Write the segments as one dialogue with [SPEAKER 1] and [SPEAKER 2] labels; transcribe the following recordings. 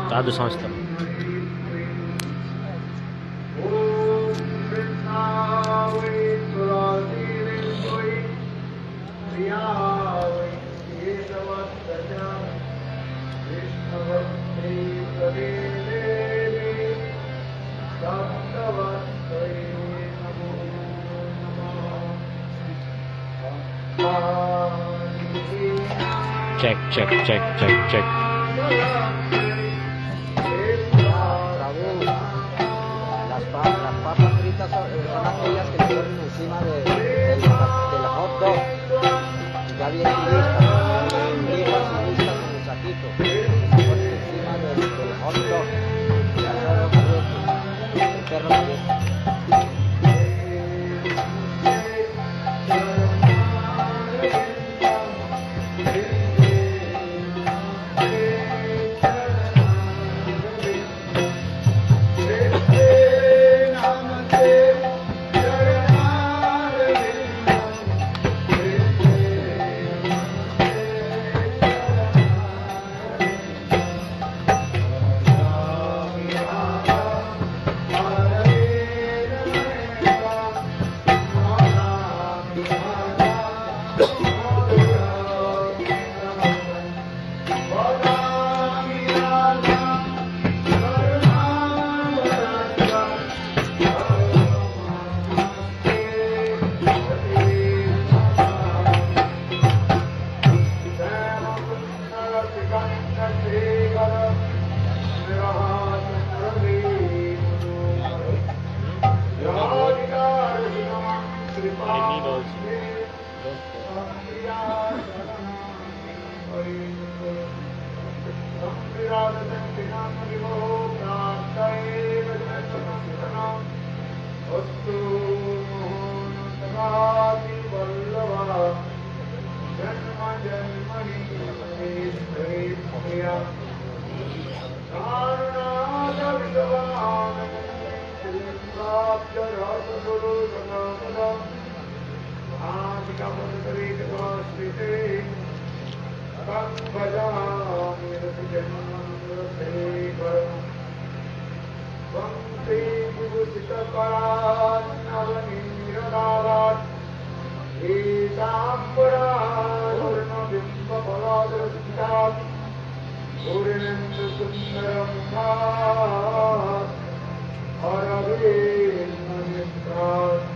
[SPEAKER 1] Tradução está boa. Check.
[SPEAKER 2] Las papas fritas son aquellas que le ponen encima del hot dog. Ya bien listas en el saquito. Se ponen encima del hot dog. Ya son calientes. El perro caliente.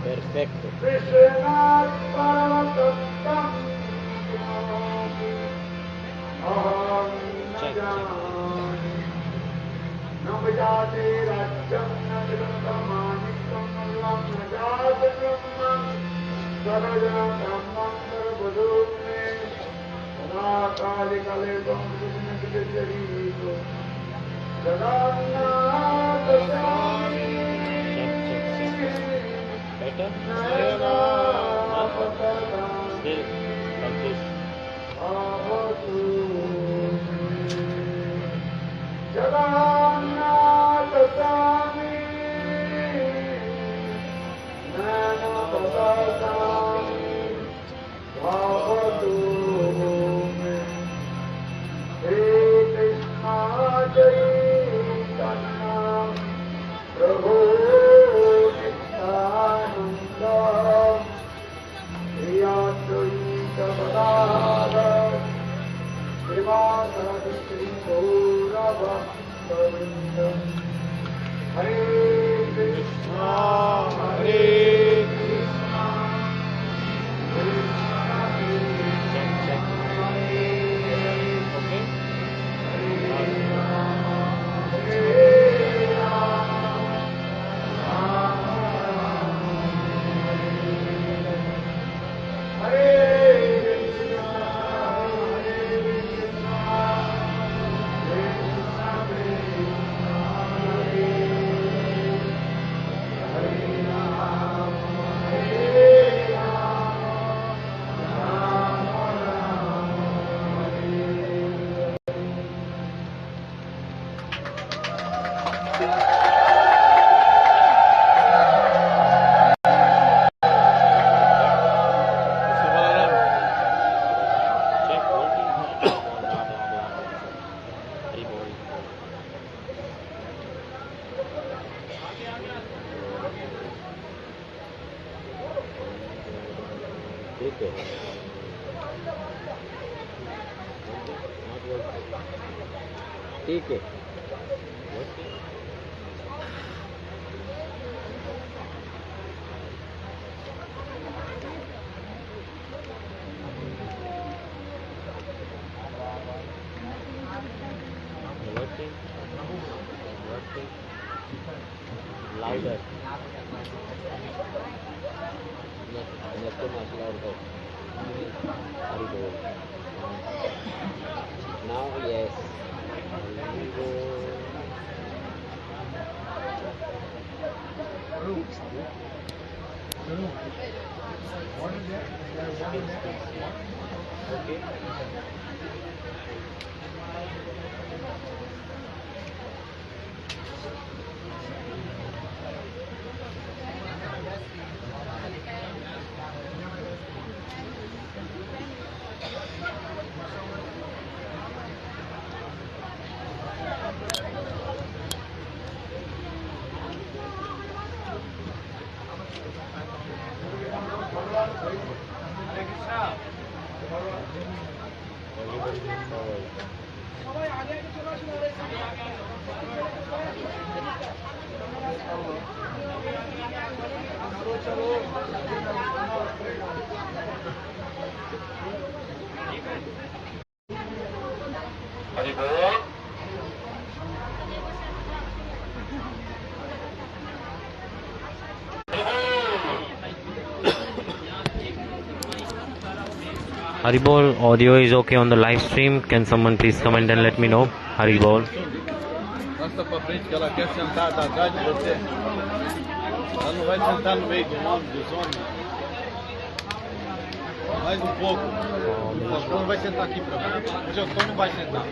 [SPEAKER 1] Perfecto. Better? Still like this.
[SPEAKER 2] ठीक है
[SPEAKER 1] Louder.
[SPEAKER 2] Yes, too much louder. Hari bol. Now, yes. Hari bol.
[SPEAKER 1] Okay. Everybody move forward. Hari bol. Haribol, audio is okay on the live stream. Can someone please comment and let me know? Haribol.
[SPEAKER 3] Passa pra frente que ela quer sentar atrás de você. Ela não vai sentar no meio dos homens. Mais um pouco. O pastor não vai sentar aqui pra mim. O Antônio não vai sentar.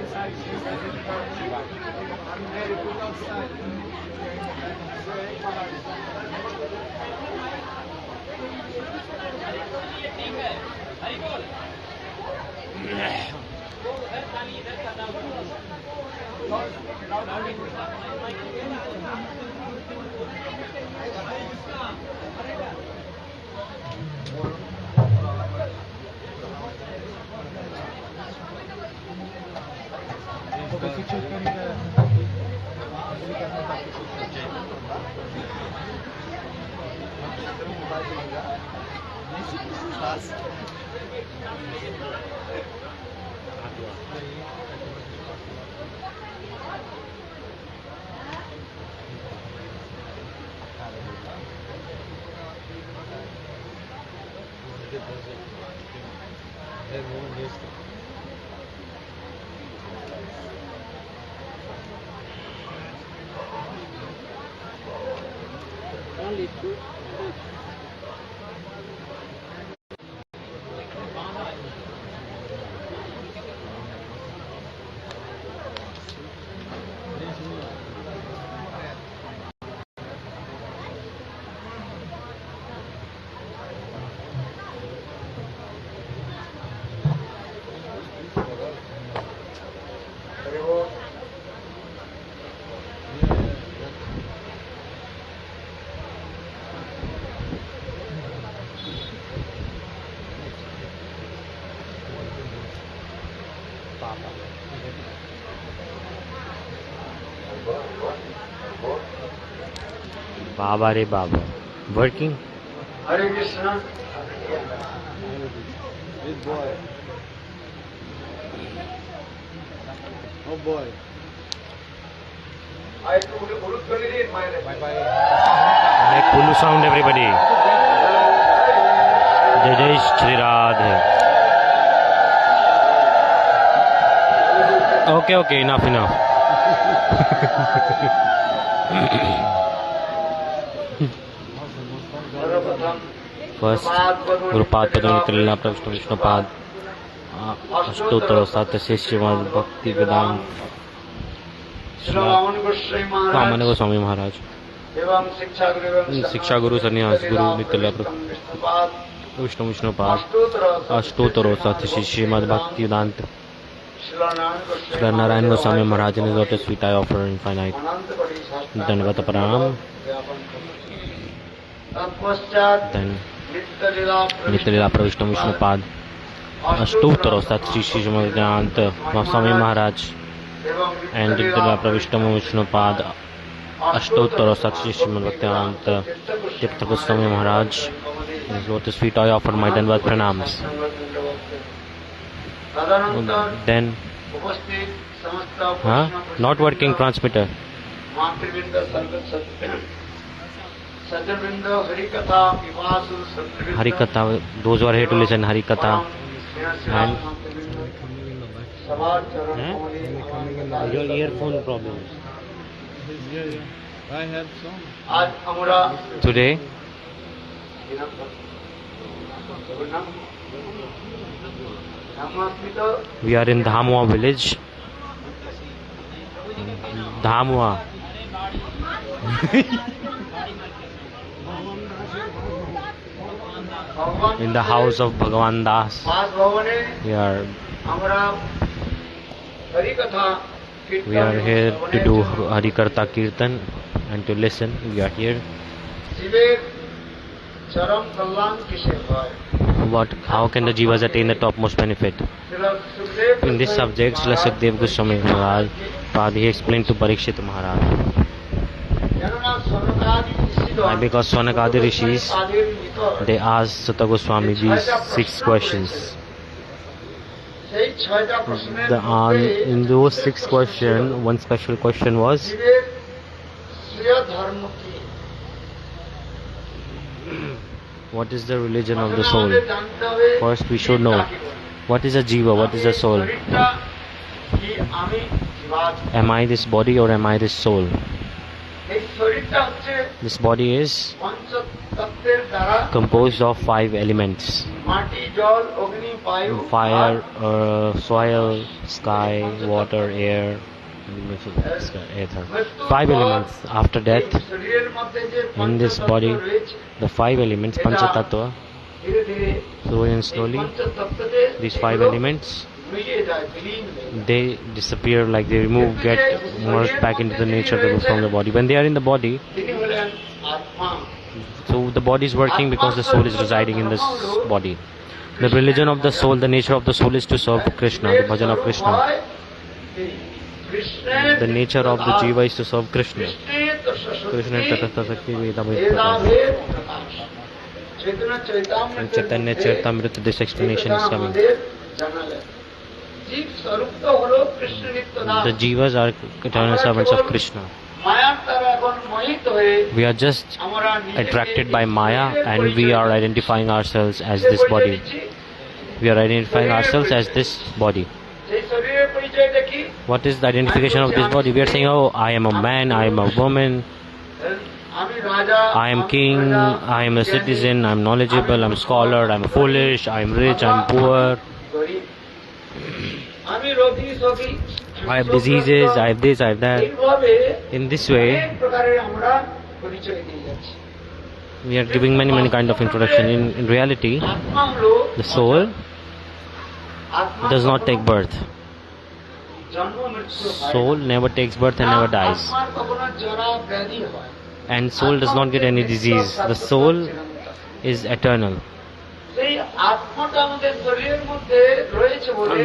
[SPEAKER 2] Only two.
[SPEAKER 1] Baba re Baba. Working?
[SPEAKER 4] Hare Krishna.
[SPEAKER 3] Big boy. Oh boy.
[SPEAKER 4] I took the Guru Kali in my life.
[SPEAKER 3] Bye bye.
[SPEAKER 1] Make Kulu sound, everybody. Jai Jai Shri Radhe. Okay, enough. First, Gurupad Padam Nitya-dāsa Pravishta Vishnupad Ashtottara Satyasya Srimad Bhakti Vedanta Vana Goswami Maharaj Shiksha Guru Sannyas Guru Nitya-dāsa Pravishta Vishnupad Ashtottara Satyasya Srimad Bhakti Vedanta Srila Goswami Maharaj and his daughter sweet I offer infinite Dandavata Pranam. Then Nitya-dāsa Pravishta Vishnupad Ashtottara Satyasya Srimad Bhakti Goswami Maharaj and Nitya-dāsa Pravishta Vishnupad Ashtottara Satyasya Srimad Bhakti Goswami Maharaj and his daughter sweet I offer my Dandavata Pranams. Then not working transmitter. Harikatha, those who are here to listen Harikatha. And your earphone problems.
[SPEAKER 3] I had some.
[SPEAKER 1] Today we are in Dhamwa village. Dhamwa. In the house of Bhagavan Das. We are here to do Harikarta Kirtan and to listen. We are here. How can the jivas attain the topmost benefit? In this subject, Srila Sukadeva Goswami Maharaj, he explained to Parikshit Maharaj. Because Sonakadi Rishis, they asked Sutta Goswami these 6 questions. In those 6 questions, one special question was, what is the religion of the soul? First we should know, what is a jiva, what is a soul? Am I this body or am I this soul? This body is composed of 5 elements: fire, soil, sky, water, air, 5 elements. After death, in this body, the 5 elements, Panchatattva, slowly and slowly, these 5 elements, they disappear, like they get merged back into the nature from the body. When they are in the body, so the body is working because the soul is residing in this body. The religion of the soul, the nature of the soul is to serve Krishna, the bhajan of Krishna. The nature of the jiva is to serve Krishna. Krishna Tatastha Sakti Vedamrita. Chaitanya Charitamrita, this explanation is coming. The jivas are eternal servants of Krishna. We are just attracted by Maya and we are identifying ourselves as this body. We are identifying ourselves as this body. What is the identification of this body? We are saying, oh, I am a man, I am a woman, I am king, I am a citizen, I am knowledgeable, I am a scholar, I am foolish, I am rich, I am poor. I have diseases, I have this, I have that. In this way, we are giving many kind of introduction. In reality, the soul does not take birth. Soul never takes birth and never dies. And soul does not get any disease. The soul is eternal.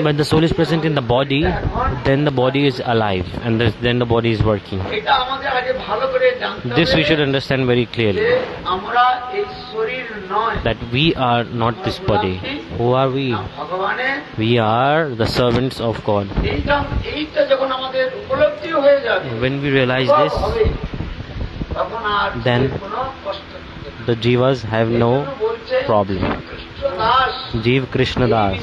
[SPEAKER 1] When the soul is present in the body, then the body is alive and then the body is working. This we should understand very clearly. That we are not this body. Who are we? We are the servants of God. When we realize this, then the jivas have no problem. Jiv kṛṣṇaś.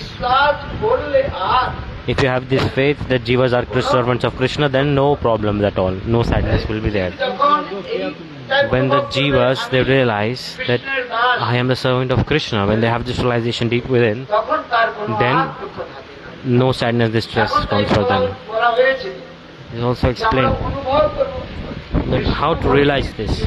[SPEAKER 1] If you have this faith that jivas are servants of Krishna, then no problems at all. No sadness will be there. When the jivas, they realize that I am the servant of Krishna, when they have this realization deep within, then no sadness, distress comes for them. It is also explained that how to realize this.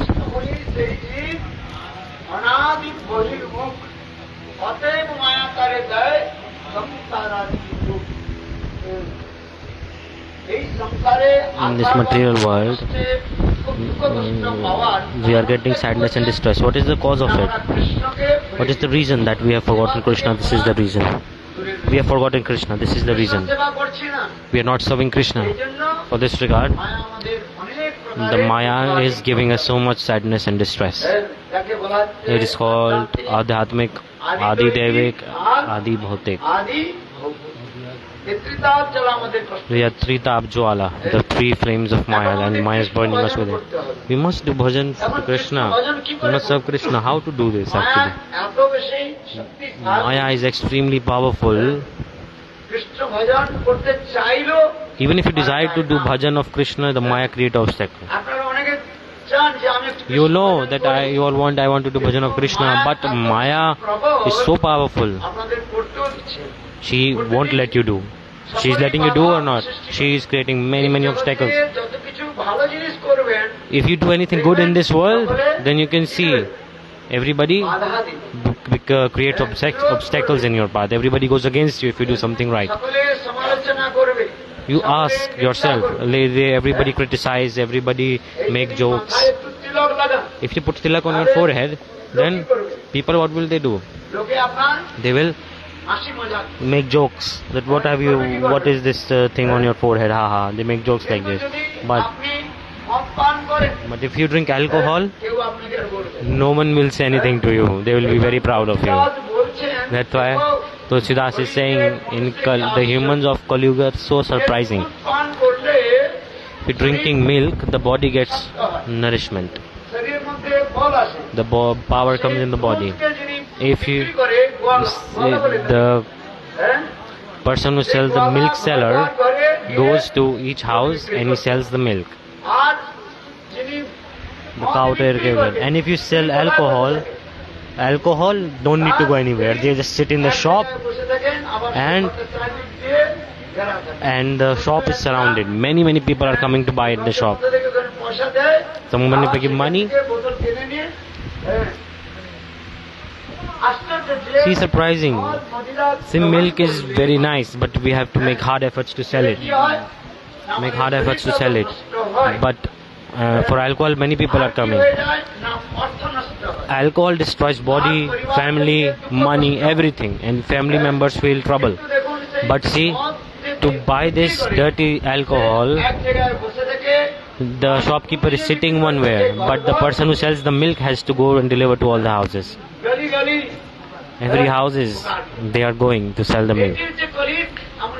[SPEAKER 1] In this material world, we are getting sadness and distress. What is the cause of it? What is the reason that we have forgotten Krishna? This is the reason. We have forgotten Krishna. This is the reason. We are not serving Krishna. For this regard, the Maya is giving us so much sadness and distress. It is called Adhyatmik, Adi Devik, Adi Bhautik. We are three tab jwala, the three flames of Maya, and Maya is burning us with it. We must do bhajan to Krishna. We must serve Krishna. How to do this actually? Maya is extremely powerful. Even if you desire to do bhajan of Krishna, the Maya creates obstacle. You know that I want to do bhajan of Krishna, but Maya is so powerful. She won't let you do. She is letting you do or not? She is creating many obstacles. If you do anything good in this world, then you can see everybody creates obstacles in your path. Everybody goes against you if you do something right. You ask yourself, everybody criticize, everybody make jokes. If you put tilak on your forehead, then people, what will they do? They will make jokes that what is this thing on your forehead, haha. They make jokes like this. But if you drink alcohol, no one will say anything to you. They will be very proud of you. That's why Tulsidas is saying the humans of Kali-yuga are so surprising. If you're drinking milk, the body gets nourishment. The power comes in the body. If the person who sells the milk seller goes to each house and he sells the milk, the cow and if you sell alcohol don't need to go anywhere. They just sit in the shop and the shop is surrounded. Many people are coming to buy at the shop. Someone will give money. See, surprising. See, milk is very nice, but we have to make hard efforts to sell it. But for alcohol, many people are coming. Alcohol destroys body, family, money, everything, and family members feel trouble. But see, to buy this dirty alcohol, the shopkeeper is sitting one way, but the person who sells the milk has to go and deliver to all the houses. Every houses they are going to sell the milk.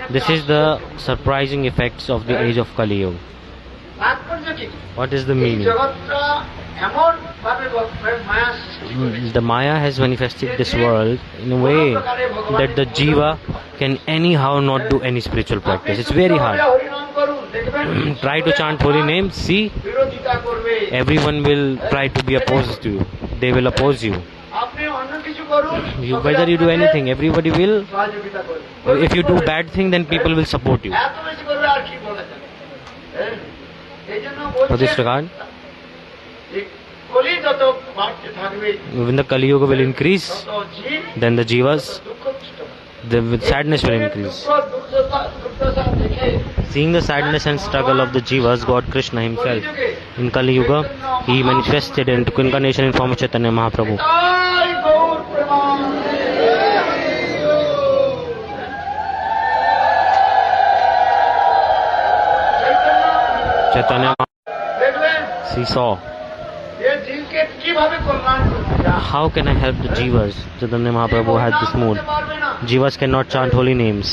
[SPEAKER 1] This is the surprising effects of the age of Kali-yuga. What is the meaning? The Maya has manifested this world in a way that the jiva can anyhow not do any spiritual practice. It's very hard. Try to chant holy names, see, everyone will try to be opposed to you. They will oppose you. Whether you do anything, everybody will. If you do bad thing, then people will support you. For this regard, when the Kali-yuga will increase, then the jivas, the sadness will increase. Seeing the sadness and struggle of the jivas, God Krishna himself, in Kali-yuga, he manifested and took incarnation in form of Chaitanya Mahaprabhu. Chaitanya
[SPEAKER 4] দেখলেন
[SPEAKER 1] he saw,
[SPEAKER 4] যে জীবকে কিভাবে কল্যাণ করবে
[SPEAKER 1] how can I help the jivas? Chaitanya Mahaprabhu had this mood.
[SPEAKER 4] পারবে না
[SPEAKER 1] Jivas cannot chant holy names.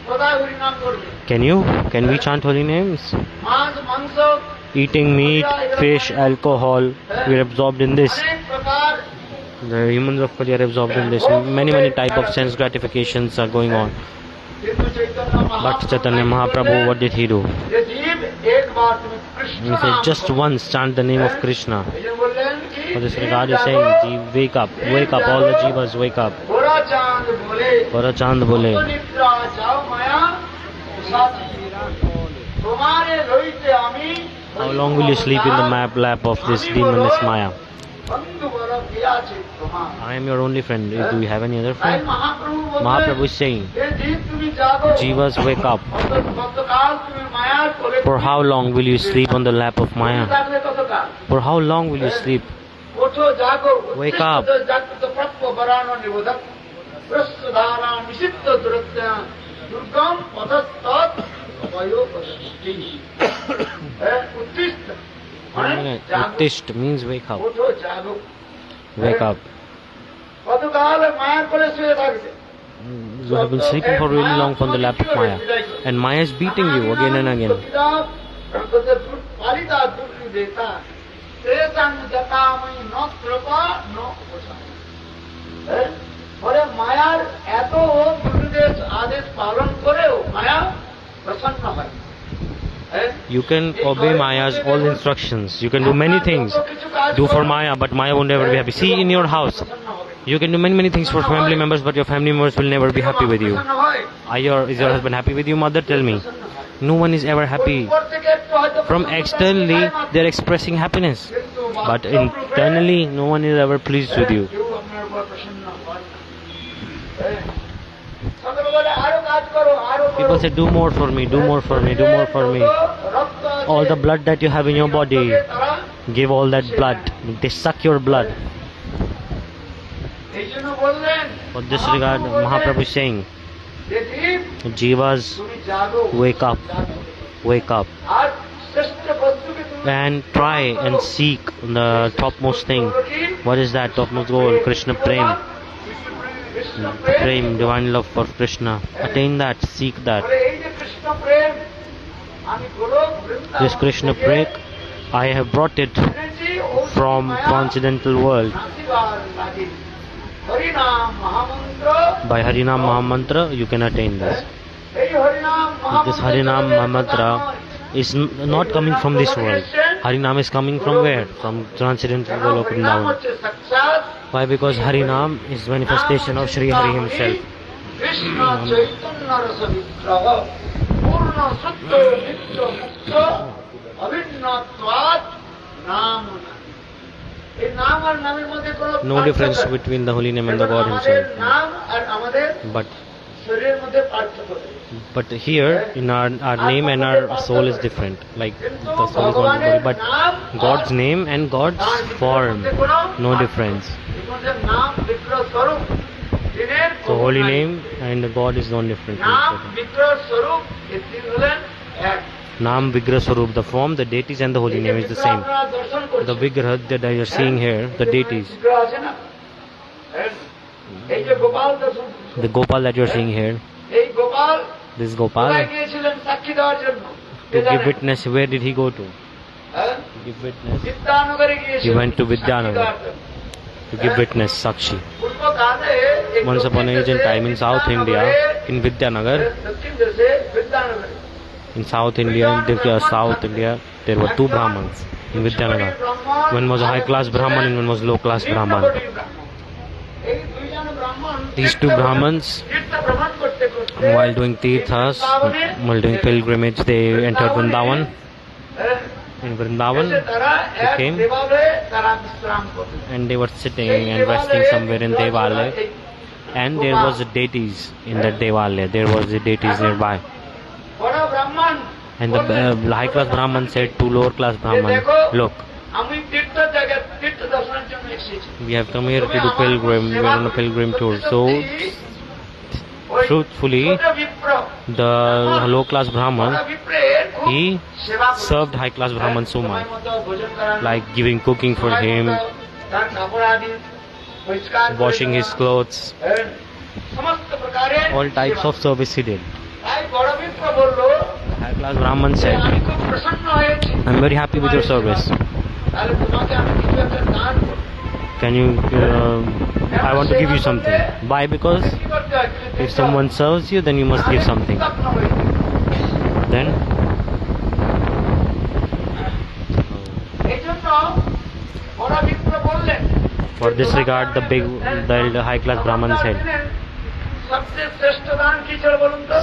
[SPEAKER 4] সদা হরিনাম করবে
[SPEAKER 1] Can you? Can we chant holy names?
[SPEAKER 4] মাছ মাংস
[SPEAKER 1] Eating meat, fish, alcohol, we are absorbed in this.
[SPEAKER 4] অনেক প্রকার
[SPEAKER 1] The humans of Kali are absorbed in this. Many type of sense gratifications are going on.
[SPEAKER 4] কিন্তু Chaitanya
[SPEAKER 1] But Chaitanya Mahaprabhu, what did he do?
[SPEAKER 4] যে জীব একবার তুমি Krishna
[SPEAKER 1] He said, just once chant the name of Krishna.
[SPEAKER 4] এই যে বললেন কি
[SPEAKER 1] For this regard is saying, Jiv, wake up, all the jivas, wake up.
[SPEAKER 2] gauracānda bole
[SPEAKER 1] Gauracānda bole.
[SPEAKER 2] nidrā jāo māyā-piśācīra kole तुम्हारे लइते आमी
[SPEAKER 1] How long will you sleep in the lap of this demoness Maya?
[SPEAKER 2] बंधु बल कियाचे तुम्हार
[SPEAKER 1] I am your only friend. Do you have any other
[SPEAKER 2] তাই
[SPEAKER 1] friend?
[SPEAKER 2] Mahaprabhu
[SPEAKER 1] Mahaprabhu is saying,
[SPEAKER 2] हे जीव তুমি জাগো
[SPEAKER 1] Jivas, wake up.
[SPEAKER 2] কতকাল তুমি মায়ার কোলে
[SPEAKER 1] For how long will you sleep on the lap of Maya?
[SPEAKER 2] থাকলে কতকাল
[SPEAKER 1] For how long will you sleep?
[SPEAKER 2] ওঠো জাগো
[SPEAKER 1] Wake up.
[SPEAKER 2] জাগ্রত প্রাপ্য বরানো নিবোধক প্রস্তুধারা নিষিদ্ধ দুরত্য দুর্গম পথস্তৎ অবয়ো পদতি উত্তিষ্ঠ
[SPEAKER 1] Uttisht means wake up.
[SPEAKER 2] ওঠো জাগো
[SPEAKER 1] Wake up.
[SPEAKER 2] কতকাল মায়ার কোলে শুয়ে থাকবে
[SPEAKER 1] You have been sleeping for really long from the lap of Maya. And Maya is beating you again and again.
[SPEAKER 2] Palita দুর্গি দেতা তেসাং জতামই ন কৃপা ন উপশম বলে মায়ার এত গুরুদেব আদেশ পালন করেও মায়া প্রসন্ন হয়
[SPEAKER 1] You can obey Maya's all instructions. You can do many things. Do for Maya, but Maya won't ever be happy. See, in your house, you can do many things for family members, but your family members will never be happy with you. Is your husband happy with you, mother? Tell me. No one is ever happy. From externally, they are expressing happiness, but internally, no one is ever pleased with you. People say, do more for me, do more for me, do more for me. All the blood that you have in your body, give all that blood. They suck your blood. For this regard, Mahaprabhu is saying, Jivas, wake up, wake up. And try and seek the topmost thing. What is that topmost goal? Krishna Prem. Prem, divine love for Krishna. Attain that, seek that. This Krishna Prem, I have brought it from Transcendental world. By Harinam Mahamantra, you can attain this. This Harinam Mahamantra is not coming from this world. Harinam is coming from where? From Transcendental world of Vrndavana. Why? Because Harinam is manifestation of Sri Hari himself. No difference between the holy name and the God himself. But here, in our name and our soul is different. Like the soul is one body, but God's name and God's form, no difference. So holy name and God is no different. Naam, Vigraha, Swarup, the form, the deities and the holy name is the same. The Vigraha that you are seeing here, the deities. The Gopal that you are seeing here, this Gopal, to give witness, where did he go to? To give witness. He went to Vidyanagar to give witness, Sakshi. Once upon a time in South India, in Vidyanagar, there were two Brahmans in Vidyanagar. One was a high class Brahman and one was low class Brahman. These two Brahmans, while doing tirthas, while doing pilgrimage, they entered Vrndavana. In Vrndavana, they came and they were sitting and resting somewhere in Devalaya, and there was deities in that Devalaya. There was deities nearby. And the high class Brahman said to lower class Brahman, look, we have come here to do pilgrim, we are on a pilgrim tour. So, truthfully, the low class Brahman, he served high class Brahman so much, like giving cooking for him, washing his clothes, all types of service he did. High class Brahman said, I'm very happy with your service. Can you, I want to give you something. Why? Because if someone serves you, then you must give something. Then, for this regard, the high class Brahman said.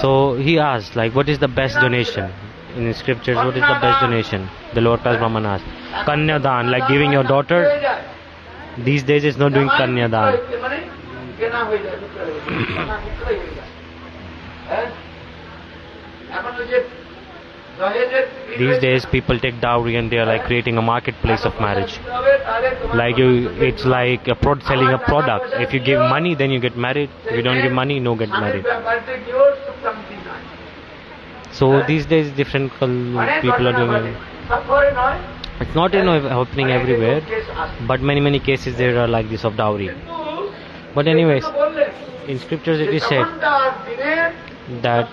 [SPEAKER 1] So he asked, like, what is the best donation? In the scriptures, what is the best donation? The lower class Brahman asked. Kanyadan, like giving your daughter. These days it's not doing Kanyadan. These days people take dowry and they are like creating a marketplace of marriage. Like it's like selling a product. If you give money, then you get married. If you don't give money, no get married. So these days different people are doing it. It's not happening everywhere, but many cases there are like this of dowry. But anyways, in scriptures it is said that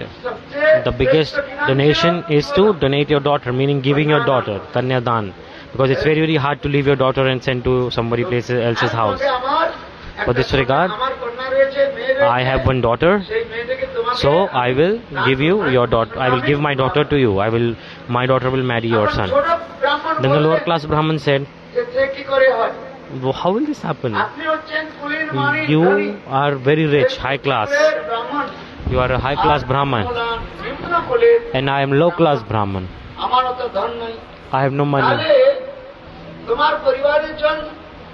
[SPEAKER 1] the biggest donation is to donate your daughter, meaning giving your daughter, Kanyadan, because it's very hard to leave your daughter and send to somebody else's house. For this regard, I have one daughter, so I will give you your daughter. I will give my daughter to you. My daughter will marry your son. Then the lower class Brahman said, how will this happen? You are very rich, high class. You are a high class Brahman, and I am low class Brahman. I have no money.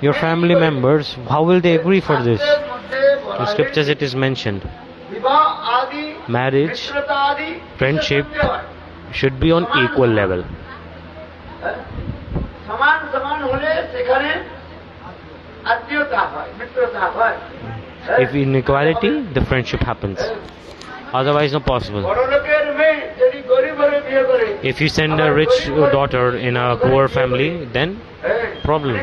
[SPEAKER 1] Your family members, how will they agree for this? In scriptures it is mentioned. Marriage, friendship should be on equal level. If inequality, the friendship happens. Otherwise, not possible. If you send a rich daughter in a poor family, then problem.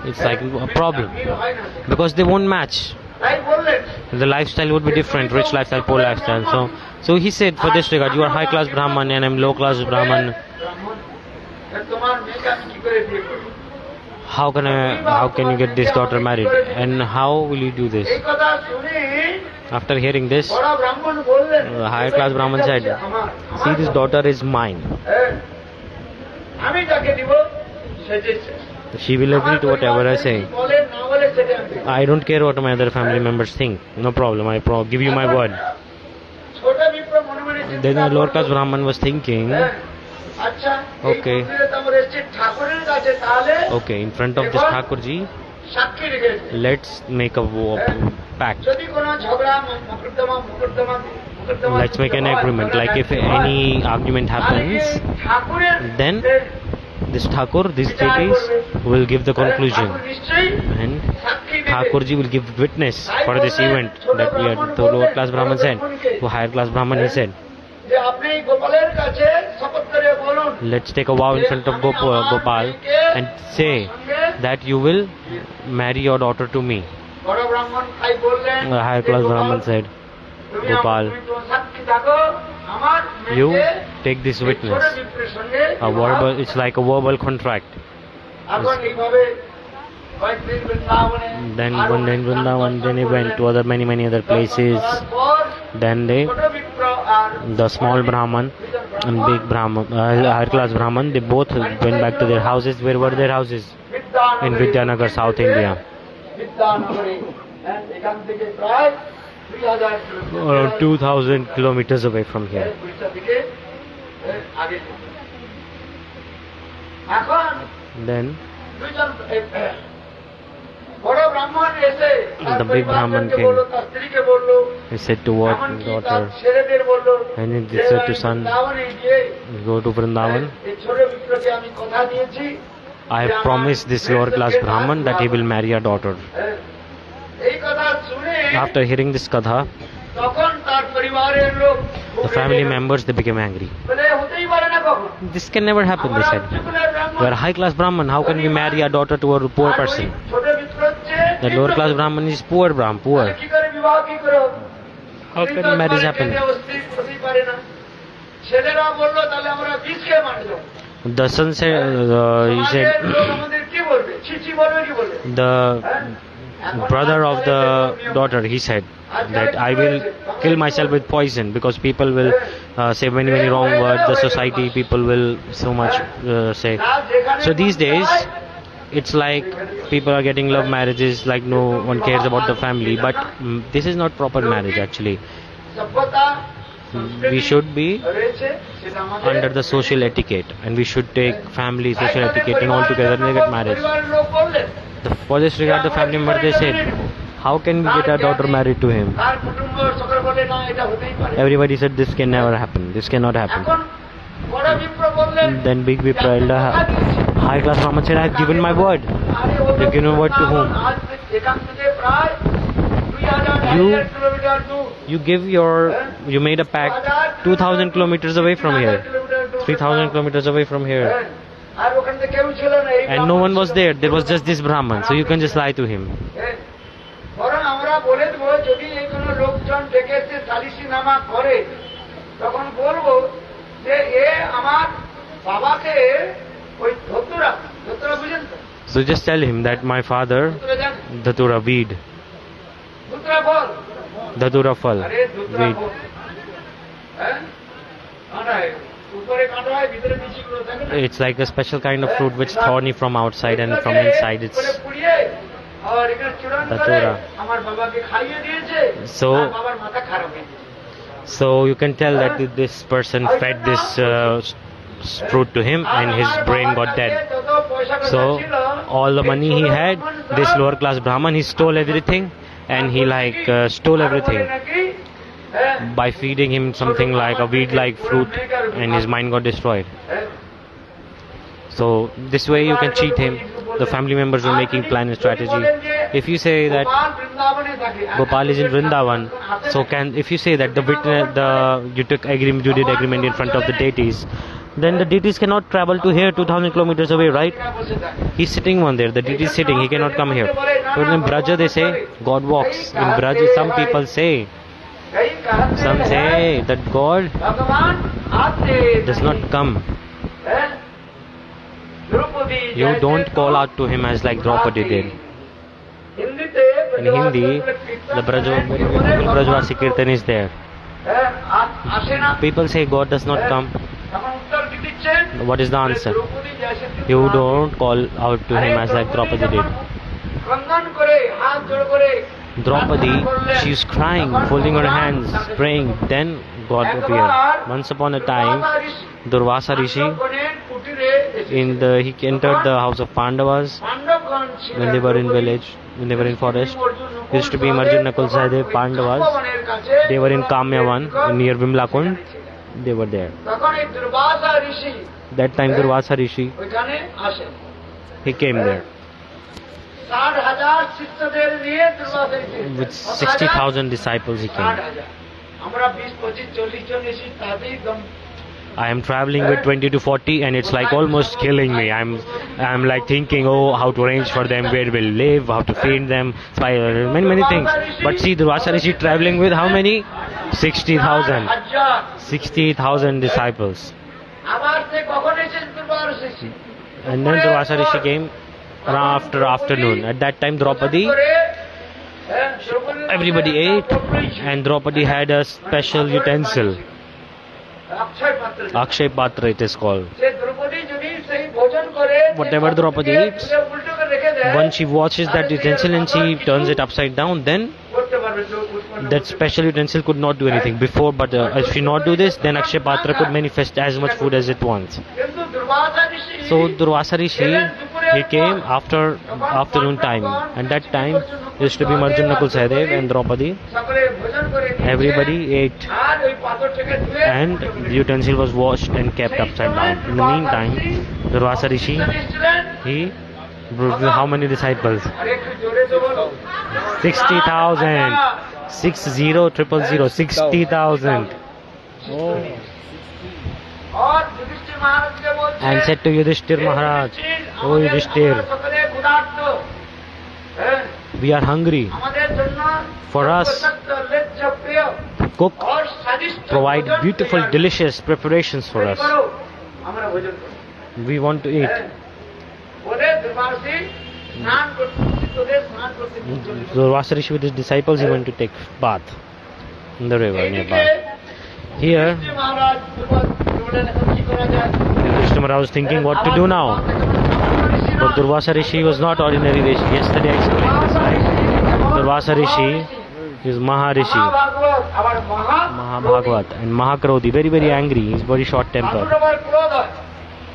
[SPEAKER 1] It's like a problem because they won't match. The lifestyle would be different, rich lifestyle, poor lifestyle. So he said, for this regard, you are high class Brahman and I am low class Brahman. How can you get this daughter married? And how will you do this? After hearing this, the higher class Brahman said, see, this daughter is mine. She will agree to whatever I say. I don't care what my other family members think. No problem, I give you my word. Then the lower class Brahman was thinking, okay, in front of this Thakurji, let's make a pact. Let's make an agreement. Like if any argument happens, then this Thakur, these deities will give the conclusion, and Thakurji will give witness for this event that we had. The lower class Brahman said, to higher class Brahman he said, let's take a vow in front of Gopal and say that you will marry your daughter to me. The higher class Brahman said, Gopal, you take this witness. It's like a verbal contract. Then one day in Vrndavana, then he went to many other places. Then the small Brahman and big Brahman, higher class Brahman, they both went back to their houses. Where were their houses? In Vidyanagar, South India. Around 2000 kilometers away from here. Then the big Brahman came. He said to what daughter, and he said to son, go to Vrndavana. I have promised this lower class Brahman that he will marry a daughter. After hearing this katha, The family members, they became angry. This can never happen, they said. We are a high-class Brahman. How can we marry a daughter to a poor person? The lower-class Brahman is poor Brahman, poor. How can marriage happen? The son said, he said, the brother of the daughter, he said that I will kill myself with poison because people will say many wrong words. The society, people will so much say. So these days, it's like people are getting love marriages, like no one cares about the family. But this is not proper marriage actually. We should be under the social etiquette, and we should take family, social etiquette and all together and get married. For this regard, the family member, they said, how can we get our daughter married to him? Everybody said this can never happen, this cannot happen. Then big Vipra elder, high class Brahman said, I have given my word. You've given word to whom? You made a pact 2,000 kilometers away from here, 3,000 kilometers away from here, and no one was there. There was just this Brahman, so you can just lie to him. So just tell him that my father, Dhatura, weed. Dhatura Phal, weed. It's like a special kind of fruit which is thorny from outside and from inside it's Dhatura. So you can tell that this person fed this fruit to him and his brain got dead. So all the money he had, this lower class Brahman, he stole everything. And he stole everything by feeding him something like a weed-like fruit, and his mind got destroyed. So this way you can cheat him. The family members are making plan and strategy. If you say that Gopal is in Vrndavana, so if you say that you did agreement in front of the deities, then the deities cannot travel to here 2,000 kilometers away, right? He's sitting one there, the deity is sitting, he cannot come here. But in Braja they say, God walks. In Braja some people say, that God does not come. You don't call out to him as like Draupadi did. In Hindi, the Brajvasi Kirtan is there. People say God does not come. What is the answer? You don't call out to him as like Draupadi did. Draupadi, she is crying, folding her hands, praying. Then God appeared. Once upon a time, Durvasa Rsi, he entered the house of Pandavas when they were in village, when they were in forest. There used to be Marjan Nakul Sahadev Pandavas. They were in Kamyavan, near Vimlakund. They were there. That time Durvasa Rsi, he came there. With 60,000 disciples he came. I am traveling with 20 to 40 and it's like almost killing me. I'm like thinking, how to arrange for them, where we'll live, how to feed them, many things. But see, Durvasa Rsi traveling with how many? 60,000. 60,000 disciples. And then Durvasa Rsi came after afternoon. At that time Draupadi, everybody ate, and Draupadi had a special utensil. Akshay Patra it is called. Whatever Draupadi eats, once she washes that utensil and she turns it upside down, then that special utensil could not do anything before. But if she not do this, then Akshay Patra could manifest as much food as it wants. So Durvasa Rsi, he came after afternoon time, and that time used to be Marjan Nakul Sahadev and Draupadi. Everybody ate, and the utensil was washed and kept upside down. In the meantime, Durvasa Rsi, he how many disciples? 60,000. 60,000, 60,000.
[SPEAKER 3] Oh.
[SPEAKER 4] और युधिष्ठिर महाराज के बोलते
[SPEAKER 1] And said to Yudhisthira Maharaj, "O Yudhisthira,
[SPEAKER 4] সকলে ক্ষুধার্ত হ্যাঁ
[SPEAKER 1] we are hungry.
[SPEAKER 4] আমাদের জন্য
[SPEAKER 1] For us,
[SPEAKER 4] লজ্জ প্রিয়
[SPEAKER 1] cook,
[SPEAKER 4] और स्वादिष्ट
[SPEAKER 1] provide beautiful, delicious preparations for us.
[SPEAKER 4] করো আমরা ভোজন করব
[SPEAKER 1] We want to eat."
[SPEAKER 4] বলে দুর্বাসী স্নান করতে তোদের স্নান করতে চলে গেল।
[SPEAKER 1] Durvasa Rsi with his disciples, he went to take bath in the river nearby. Here,
[SPEAKER 4] Yudhishthir महाराज বললেন এখন কি করা যায়
[SPEAKER 1] Yudhishthira Maharaj was thinking what to do now. But Durvasa Rsi was not ordinary Rishi. Yesterday I explained this, right? Durvasa Rsi is Maharishi,
[SPEAKER 4] ভাগবত আবার
[SPEAKER 1] Mahabhagavat, and Mahakrodhi, very very angry. He's very short tempered.
[SPEAKER 4] আবার ক্রোধ হয়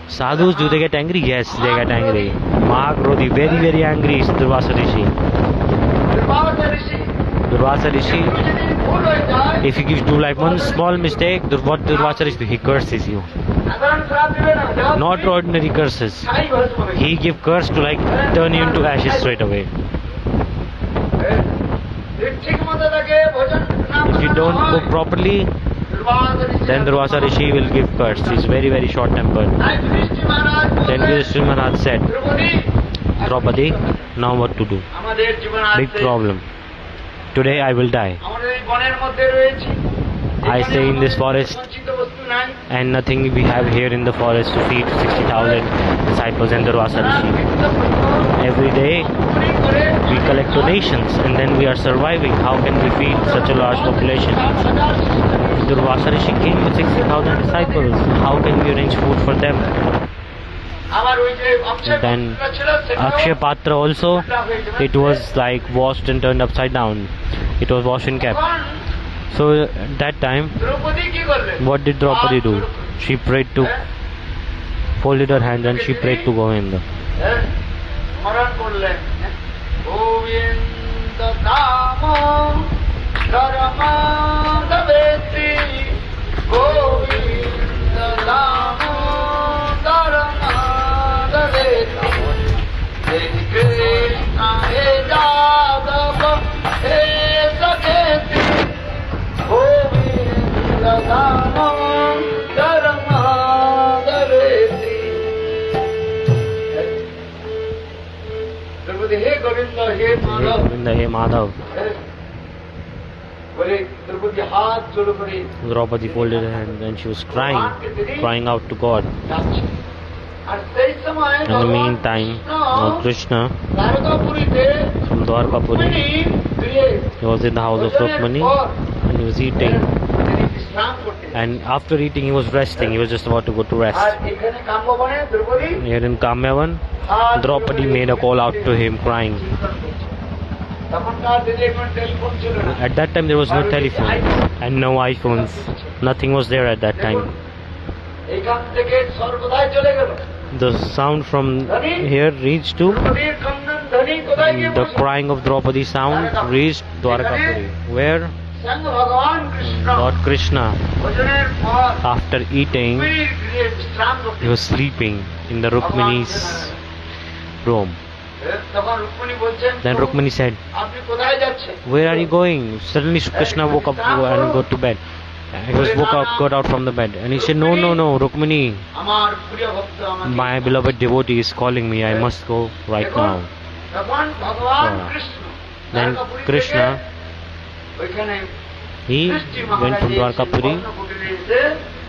[SPEAKER 1] Sadhus, do they get angry? Yes, they get angry. Mahakrodhi, very very angry is Durvasa Rsi.
[SPEAKER 4] Durvasa Rishi
[SPEAKER 1] Durvasa Rsi,
[SPEAKER 4] যদি ভুল হয়ে যায়
[SPEAKER 1] if you give do like one small mistake, what Durvasa Rsi do? He curses you.
[SPEAKER 4] সাধারণ শ্রাপ দিবে না যাও
[SPEAKER 1] Not ordinary curses.
[SPEAKER 4] ছাই ভস্ম হবে
[SPEAKER 1] He give curse to like turn you into ashes straight away.
[SPEAKER 4] ঠিক মতো তাকে ভোজন না
[SPEAKER 1] If you don't cook properly, then Durvasa Rsi will give curse. He's very very short tempered.
[SPEAKER 4] Yudhishthir Maharaj
[SPEAKER 1] Then Yudhishthira Maharaj said,
[SPEAKER 4] Draupadi
[SPEAKER 1] Draupadi, now what to do?
[SPEAKER 4] আমাদের জীবন
[SPEAKER 1] Big problem. Today I will die.
[SPEAKER 4] আমাদের এই বনের মধ্যে রয়েছি
[SPEAKER 1] I stay in this forest
[SPEAKER 4] সঞ্চিত বস্তু নাই
[SPEAKER 1] and nothing we have here in the forest to feed 60,000 disciples and Durvasa Rsi. Every day we collect donations and then we are surviving. How can we feed such a large population? Durvasa Rsi came with 60,000 disciples. How can we arrange food for them?
[SPEAKER 4] আবার ওই যে অক্ষয়
[SPEAKER 1] Then
[SPEAKER 4] পাত্র ছিল সেটাও
[SPEAKER 1] Akshay Patra also, it was like washed and turned upside down. It was washed and kept. So at that time,
[SPEAKER 4] Draupadi কি করলেন
[SPEAKER 1] what did Draupadi do? She prayed to, folded her hand and she prayed to Gauranga.
[SPEAKER 4] স্মরণ করলেন গোবিন্দ নাম ধর্মাদবেতি গোবিন্দ নাম ধর্মাদবেতি হে কৃষ্ণ হে যাদব হে সখেতি গোবিন্দ নাম ধর্মাদবেতি দ্রৌপদী হে গোবিন্দ হে
[SPEAKER 1] Hey
[SPEAKER 4] Madhav
[SPEAKER 1] Govinda, hey Madhav.
[SPEAKER 4] বলে দ্রৌপদী হাত জোড় করে
[SPEAKER 1] Draupadi folded her hand and she was crying out to God.
[SPEAKER 4] যাচ্ছে আর সেই সময়
[SPEAKER 1] In the meantime, Lord Krishna
[SPEAKER 4] দ্বারকাপুরীতে
[SPEAKER 1] from Dwarkapuri,
[SPEAKER 4] ফিরে
[SPEAKER 1] he was in the house of Rukmani and he was eating.
[SPEAKER 4] তিনি বিশ্রাম করতে
[SPEAKER 1] And after eating, he was resting. He was just about to go to
[SPEAKER 4] R
[SPEAKER 1] rest.
[SPEAKER 4] এখানে কাম্যবনে Draupadi
[SPEAKER 1] Here in Kamyavan,
[SPEAKER 4] হাত
[SPEAKER 1] Draupadi made a call out to him, crying.
[SPEAKER 4] তখনকার দিনে কোনো telephone ছিল না
[SPEAKER 1] At that time, there was no telephone and no iPhones. Nothing was there at that time.
[SPEAKER 4] এইখান থেকে সর্বদাই চলে গেল
[SPEAKER 1] The sound from here reached to
[SPEAKER 4] দ্রৌপদীর ক্রন্দন ধ্বনি কোথায় গিয়ে
[SPEAKER 1] the crying of Draupadi sound reached Dwarkapuri, where
[SPEAKER 4] স্বয়ং ভগবান কৃষ্ণ
[SPEAKER 1] Lord Krishna,
[SPEAKER 4] ভোজনের পর
[SPEAKER 1] after eating,
[SPEAKER 4] রুক্মিণীর গৃহে বিশ্রাম করতে
[SPEAKER 1] he was sleeping in the Rukmini's room.
[SPEAKER 4] তখন রুক্মিণী বলছেন
[SPEAKER 1] Then Rukmini said,
[SPEAKER 4] আপনি কোথায় যাচ্ছেন
[SPEAKER 1] "Where are you going?" Suddenly Krishna woke up and go to bed. He was got out from the bed and he said, No, Rukmini,
[SPEAKER 4] আমার প্রিয় ভক্ত আমাকে
[SPEAKER 1] my beloved devotee is calling me. I must go right now.
[SPEAKER 4] তখন ভগবান
[SPEAKER 1] Yeah.
[SPEAKER 4] Krishna
[SPEAKER 1] Then
[SPEAKER 4] Dwarkapuri
[SPEAKER 1] Krishna,
[SPEAKER 4] থেকে ওইখানে
[SPEAKER 1] he
[SPEAKER 4] সৃষ্টি
[SPEAKER 1] went from Dwarkapuri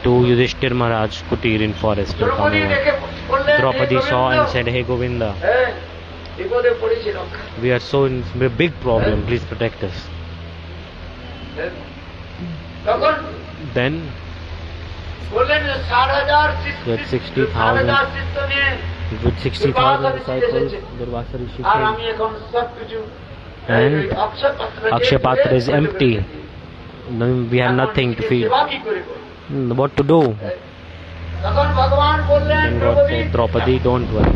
[SPEAKER 1] to Yudhishthira Maharaj Kutir in forest. in
[SPEAKER 4] Draupadi
[SPEAKER 1] Kamyavan.
[SPEAKER 4] দেখে বললেন
[SPEAKER 1] Draupadi saw and said, Hey Govinda,
[SPEAKER 4] বিপদে পড়েছি রক্ষা
[SPEAKER 1] we are so in a big problem. Please protect us.
[SPEAKER 4] তখন
[SPEAKER 1] Then
[SPEAKER 4] বললেন 60,000
[SPEAKER 1] With 60,000
[SPEAKER 4] শিষ্য নিয়ে
[SPEAKER 1] with 60,000 disciples, Durvasa Rsi
[SPEAKER 4] R
[SPEAKER 1] came.
[SPEAKER 4] আমি এখন সব কিছু
[SPEAKER 1] And Akshay Patra is empty. Then we have nothing to feed. What to do?
[SPEAKER 4] তখন ভগবান বললেন
[SPEAKER 1] Then God said, Draupadi, don't worry.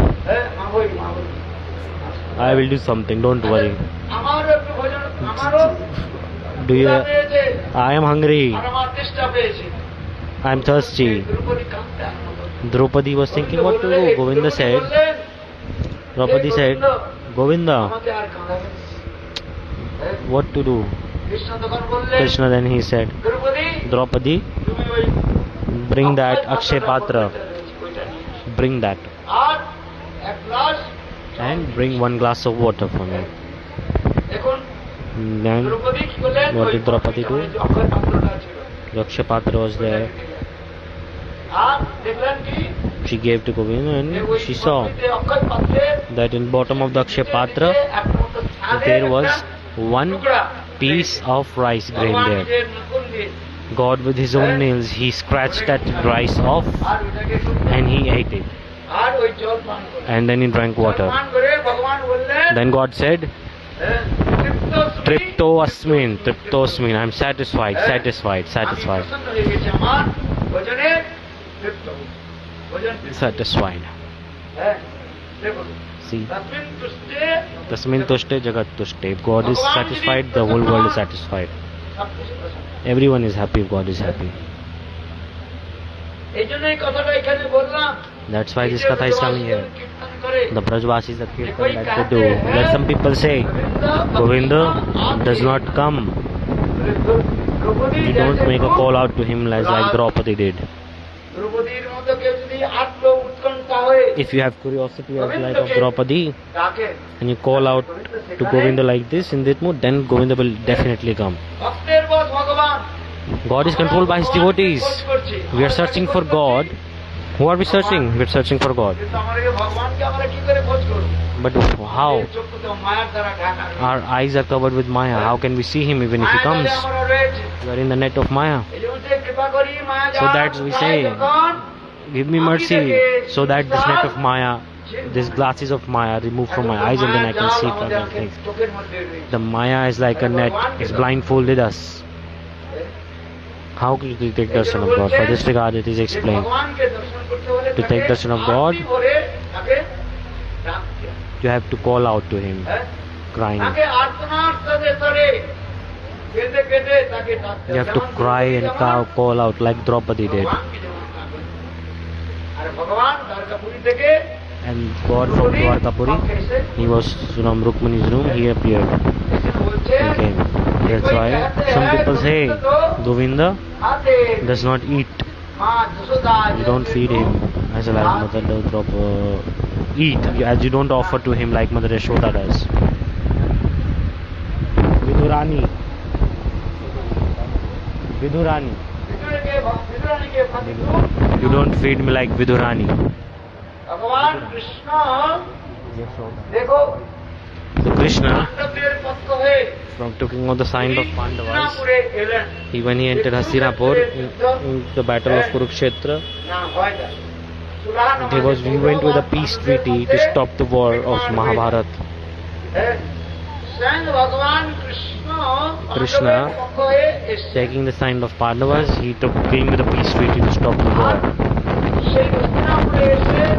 [SPEAKER 1] I will do something, don't worry.
[SPEAKER 4] আমারও একটু ভোজন আমারও
[SPEAKER 1] Do you?
[SPEAKER 4] ক্ষুধা পেয়েছে
[SPEAKER 1] I am hungry.
[SPEAKER 4] আর আমার তেষ্টা পেয়েছে
[SPEAKER 1] I am thirsty.
[SPEAKER 4] দ্রৌপদী কাঁদতে আরম্ভ করলেন।
[SPEAKER 1] Draupadi was thinking what to do. Govinda said,
[SPEAKER 4] বললেন,
[SPEAKER 1] Draupadi said, Govinda,
[SPEAKER 4] আমাকে আর কাঁদাবেন না।
[SPEAKER 1] what to do? Krishna then he said, Draupadi, bring that Akshay Patra, bring that, and bring one glass of water for me. Then what did Draupadi do? The Akshay Patra was there. She gave to Govinda and she saw that in bottom of the Akshay Patra there was one piece of rice grain there. God with his own nails, he scratched that rice off and he ate it. And then he drank water. Then God said, Tripto asmin, I am satisfied. Satisfied. See, Tasmin tushte jagat tushte. If God is satisfied, the whole world is satisfied. Everyone is happy if God is happy. That's why this katha is coming here. The Brajvasis, the Kirtan that they do. That some people say, Govinda does not come. We don't make a call out to him like Draupadi did. If you have curiosity as like of Draupadi and you call out to Govinda like this in that mood, then Govinda will definitely come. God is controlled by his devotees. We are searching for God. Who are we searching? We are searching for God. But how? Our eyes are covered with Maya. How can we see him even if he comes? We are in the net of Maya. So that we say, give me mercy, so that this net of Maya, these glasses of Maya removed from my eyes and then I can see further things. The Maya is like a net, it's blindfolded us. How can you take darshan of God? For this regard it is explained. To take darshan of God, you have to call out to him, crying. You have to cry and call out like Draupadi did. And God from Dwarkapuri, he was from Rukmani's room, he appeared. He came. That's why some people say Govinda does not eat. You don't feed him as a like Mother Draupadi eat, as you don't offer to him like Mother Yashoda does. Vidurani. You don't feed me like Vidurani. So Krishna, from taking on the sign of Pandavas, when he entered Hastinapur in the battle of Kurukshetra, he went with a peace treaty to stop the war of Mahabharata. Krishna, taking the sign of Pandavas, he came with a peace treaty to stop the war.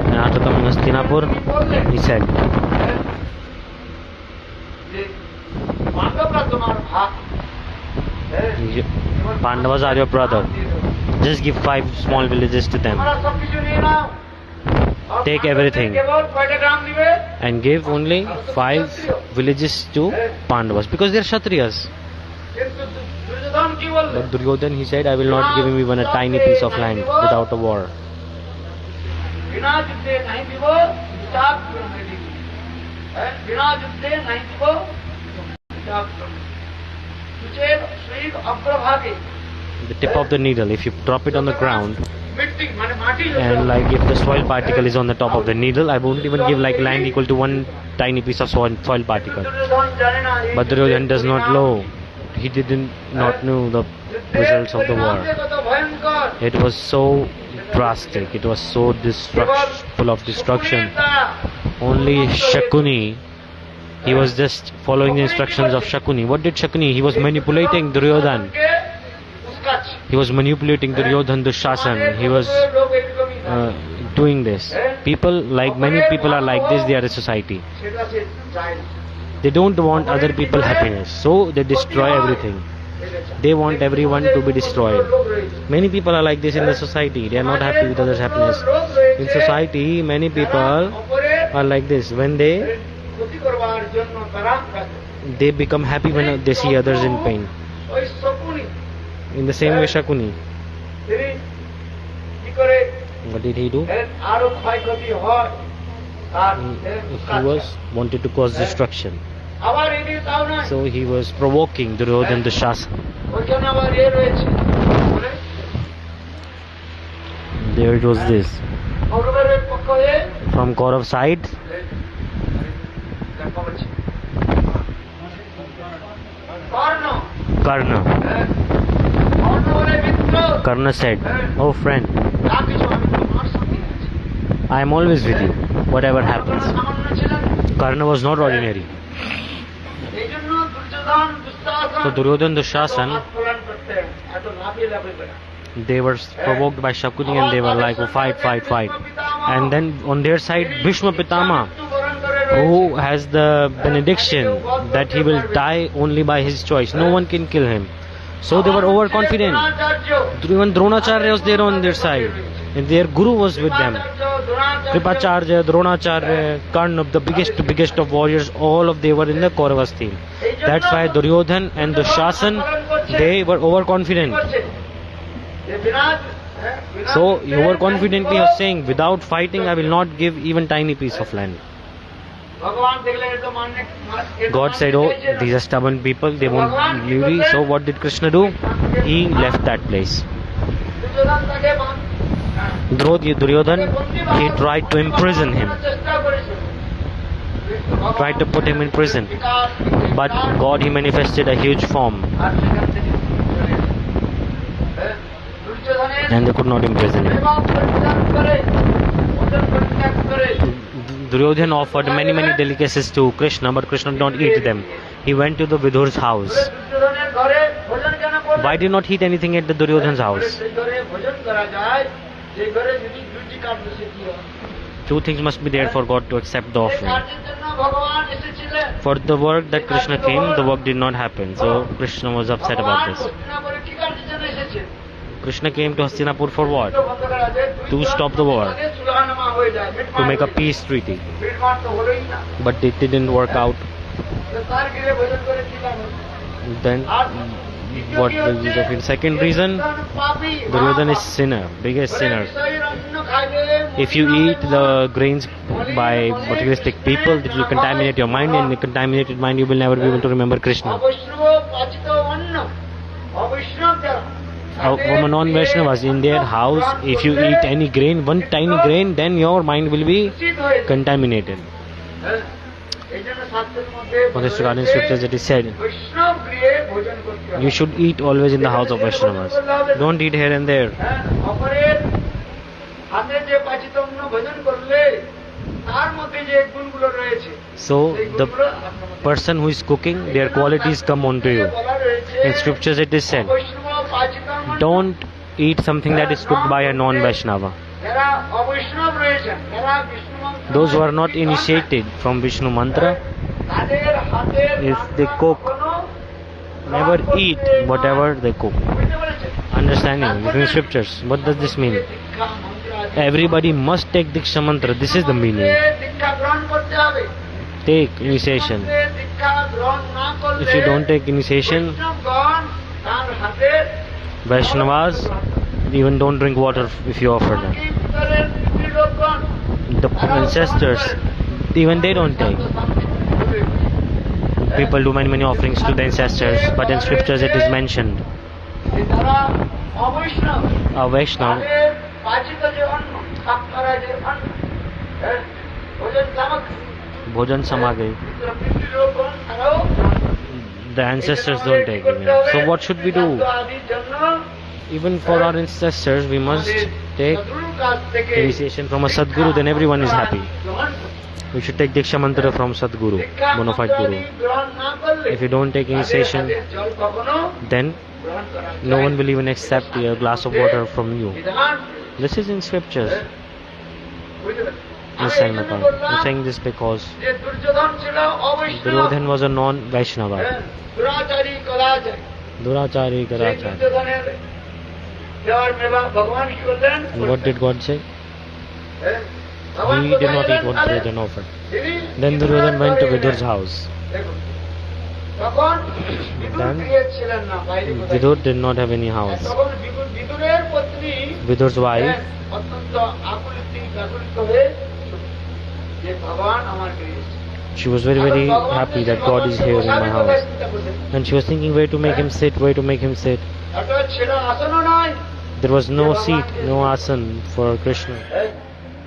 [SPEAKER 1] And after coming to Hastinapur, he said, Pandavas are your brother. Just give 5 small villages to them. Take everything and give only 5 villages to Pandavas because they are Kshatriyas. But Duryodhana, he said, I will not give him even a tiny piece of land without a war. The tip of the needle, if you drop it on the ground, and like if the soil particle is on the top of the needle, I won't even give like land equal to one tiny piece of soil particle. But Duryodhana does not know. He not know the results of the war. It was so drastic. It was so full of destruction. Only Shakuni, he was just following the instructions of Shakuni. What did Shakuni? He was manipulating Duryodhana. He was manipulating Duryodhana Dushasan. He was doing this. Many people are like this, they are a society. They don't want other people happiness, so they destroy everything. They want everyone to be destroyed. Many people are like this in the society. They are not happy with others' happiness. In society, many people are like this. When they become happy when they see others in pain. In the same way, Shakuni.
[SPEAKER 4] তিনি কি করে
[SPEAKER 1] What did he do?
[SPEAKER 4] আরো ক্ষয়ক্ষতি হয় তার
[SPEAKER 1] He was wanted to cause destruction.
[SPEAKER 4] আবার এদিকে তাও নয়
[SPEAKER 1] So he was provoking Duryodhana the Shasa.
[SPEAKER 4] ওইখানে আবার রয়েছে বলে
[SPEAKER 1] There it was this.
[SPEAKER 4] কৌরবের পক্ষ হয়ে
[SPEAKER 1] From Kaurav side,
[SPEAKER 4] Karna
[SPEAKER 1] Karna.
[SPEAKER 4] কর্ণ বলে মিত্র
[SPEAKER 1] Karna said, "Oh friend,
[SPEAKER 4] যা কিছু আমি তোমার সঙ্গে আছি
[SPEAKER 1] I am always with you, whatever happens."
[SPEAKER 4] সামান্য ছিলেন
[SPEAKER 1] Karna was not ordinary.
[SPEAKER 4] এই জন্য দুর্যোধন দুঃশাসন
[SPEAKER 1] So Duryodhana the Shasan,
[SPEAKER 4] আত্মলান করতেন এত লাভে লাভে করে
[SPEAKER 1] they were provoked by Shakuni and they were like, "Oh, fight, fight, fight." And then on their side, Bhishma Pitama, who has the benediction that he will die only by his choice. No one can kill him. So they were overconfident. Even Dronacharya was there on their side. And their guru was with them. Kripacharya, Dronacharya, Karna, the biggest of warriors, all of they were in the Kauravas team. That's why Duryodhana and the Shasan, they were overconfident. So he overconfidently was saying, without fighting, I will not give even tiny piece of land. God said, "Oh, these are stubborn people, they won't leave me." So what did Krishna do? He left that place. Duryodhana, he tried to imprison him, tried to put him in prison. But God, he manifested a huge form and they could not imprison him. Duryodhana offered many delicacies to Krishna, but Krishna did not eat them. He went to the Vidur's house. Why did not eat anything at the Duryodhana's house? Two things must be there for God to accept the offering. For the work that Krishna came, the work did not happen. So Krishna was upset about this. Krishna came to Hastinapur for what? To stop the war, to make a peace treaty. But it didn't work out. Then what will be the second reason? Duryodhana is sinner, biggest sinner. If you eat the grains by materialistic people, it will contaminate your mind, and in a contaminated mind you will never be able to remember Krishna. From a non-Vaishnavas in their house, if you eat any grain, one tiny grain, then your mind will be contaminated. For this regarding scriptures it is said, you should eat always in the house of Vaishnavas. Don't eat here and there. So the person who is cooking, their qualities come onto you. In scriptures it is said, don't eat something that is cooked by a non-Vaishnava. Those who are not initiated from Vishnu mantra, if they cook, never eat whatever they cook. Understanding in scriptures. What does this mean? Everybody must take Diksha mantra. This is the meaning. Take initiation. If you don't take initiation, Vaishnavas even don't drink water if you offer them. The ancestors, even they don't take. People do many offerings to the ancestors, but in scriptures it is mentioned, a Vaishnava, Bhojan Samagri, the ancestors don't take even. So what should we do? Even for our ancestors, we must take initiation from a Sadguru, then everyone is happy. We should take Diksha mantra from Sadguru, bona fide Guru. If you don't take initiation, then no one will even accept a glass of water from you. This is in scriptures. I'm saying this because Duryodhana was a non-Vaishnava. Durachari Kadachari. And what did God say? He did not eat what Duryodhana offered. Then Duryodhana went to Vidur's house.
[SPEAKER 4] তখন Vidur
[SPEAKER 1] Then
[SPEAKER 4] গৃহে ছিলেন না, বাইরে কোথায়
[SPEAKER 1] Vidur did not have any house.
[SPEAKER 4] তখন বিদুরের পত্নী
[SPEAKER 1] Vidur's wife,
[SPEAKER 4] অত্যন্ত আকুলিত হয়ে যে ভগবান আমার গৃহে এসেছে।
[SPEAKER 1] she was very very happy that God is here in my house. And she was thinking where to make him sit, where to make him sit.
[SPEAKER 4] একটা ছেঁড়া আসনও নয়।
[SPEAKER 1] There was no seat, no asan for Krishna.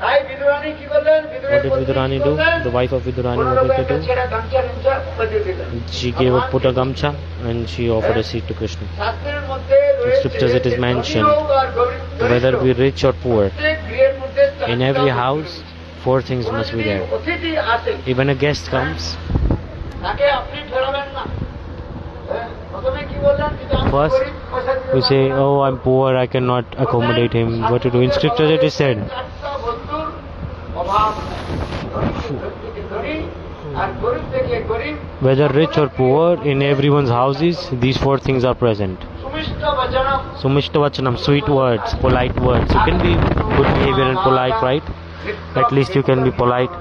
[SPEAKER 4] তাই বিদুরানী কি করলেন?
[SPEAKER 1] What did Vidurani do? The wife of Vidurani, what did they do?
[SPEAKER 4] ছেঁড়া গামছা বাঁধিয়ে দিলেন।
[SPEAKER 1] She gave a put a gamcha and she offered a seat to Krishna.
[SPEAKER 4] শাস্ত্রের মধ্যে
[SPEAKER 1] In
[SPEAKER 4] রয়েছে
[SPEAKER 1] scriptures it is
[SPEAKER 4] যে
[SPEAKER 1] mentioned,
[SPEAKER 4] ধনী হোক আর গরিব
[SPEAKER 1] whether we rich or poor,
[SPEAKER 4] প্রত্যেক গৃহের মধ্যে
[SPEAKER 1] in every house, 4 things must be there.
[SPEAKER 4] অতিথি আসে,
[SPEAKER 1] Even a guest comes,
[SPEAKER 4] তাকে আপনি ঠেলাবেন না। প্রথমে কি বললেন? যে আমি
[SPEAKER 1] First,
[SPEAKER 4] গরিব, পয়সা দিতে
[SPEAKER 1] we say,
[SPEAKER 4] পারবো না।
[SPEAKER 1] oh, I'm poor, I cannot accommodate him. What to do? In scriptures it is said,
[SPEAKER 4] চারটা বস্তুর অভাব নাই। ধনী থেকে ধনী আর গরিব থেকে গরিব,
[SPEAKER 1] whether rich or poor, in everyone's houses, these 4 things are present.
[SPEAKER 4] সুমিষ্ট বচনম,
[SPEAKER 1] Sumishta Vachanam, sweet words, polite words. You can be good behavior and polite, right? At least you can be polite.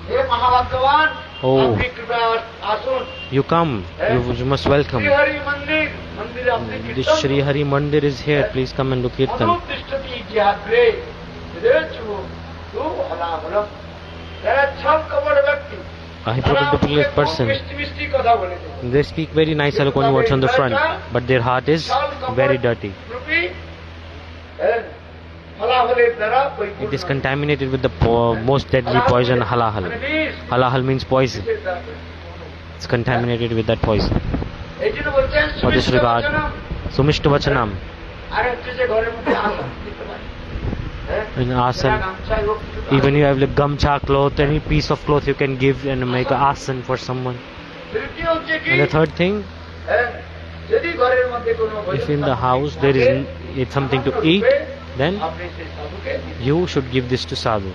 [SPEAKER 4] Hey মহাভাগ্যবান,
[SPEAKER 1] Oh.
[SPEAKER 4] আপনি কৃপা আসুন।
[SPEAKER 1] You come, you must welcome.
[SPEAKER 4] Shrihari মন্দির, মন্দিরে আপনি
[SPEAKER 1] This
[SPEAKER 4] kirtan
[SPEAKER 1] Sri Hari Mandir is here, please come and do Kirtan.
[SPEAKER 4] অনুপৃষ্ঠতি ইতিহাসে হৃদয়চু তু হলাহলম। যারা ছল কপট ব্যক্তি,
[SPEAKER 1] A hypocritical person,
[SPEAKER 4] মিষ্টি মিষ্টি কথা বলেছে,
[SPEAKER 1] they speak very nice eloquent words on the front, but their heart is very dirty.
[SPEAKER 4] রূপী হলাহলের দ্বারা
[SPEAKER 1] It
[SPEAKER 4] পরিপূর্ণ।
[SPEAKER 1] is contaminated with the most deadly poison, halahal.
[SPEAKER 4] মানে বিষ।
[SPEAKER 1] Halahal means poison. It's contaminated with that poison.
[SPEAKER 4] এই জন্য বলছেন
[SPEAKER 1] For this
[SPEAKER 4] সুমিষ্ট
[SPEAKER 1] regard,
[SPEAKER 4] বচনম।
[SPEAKER 1] Sumishta Vachanam,
[SPEAKER 4] আর হচ্ছে যে ঘরের মধ্যে আসন দিতে পারে।
[SPEAKER 1] in asan, even you have like gamcha cloth, any piece of cloth you can give and make an asan for someone.
[SPEAKER 4] তৃতীয় হচ্ছে কি?
[SPEAKER 1] And the third thing,
[SPEAKER 4] যদি ঘরের মধ্যে কোনো
[SPEAKER 1] if in the house there is it's something to eat, then
[SPEAKER 4] আপনি সেই সাধুকে দিন।
[SPEAKER 1] you should give this to sadhu.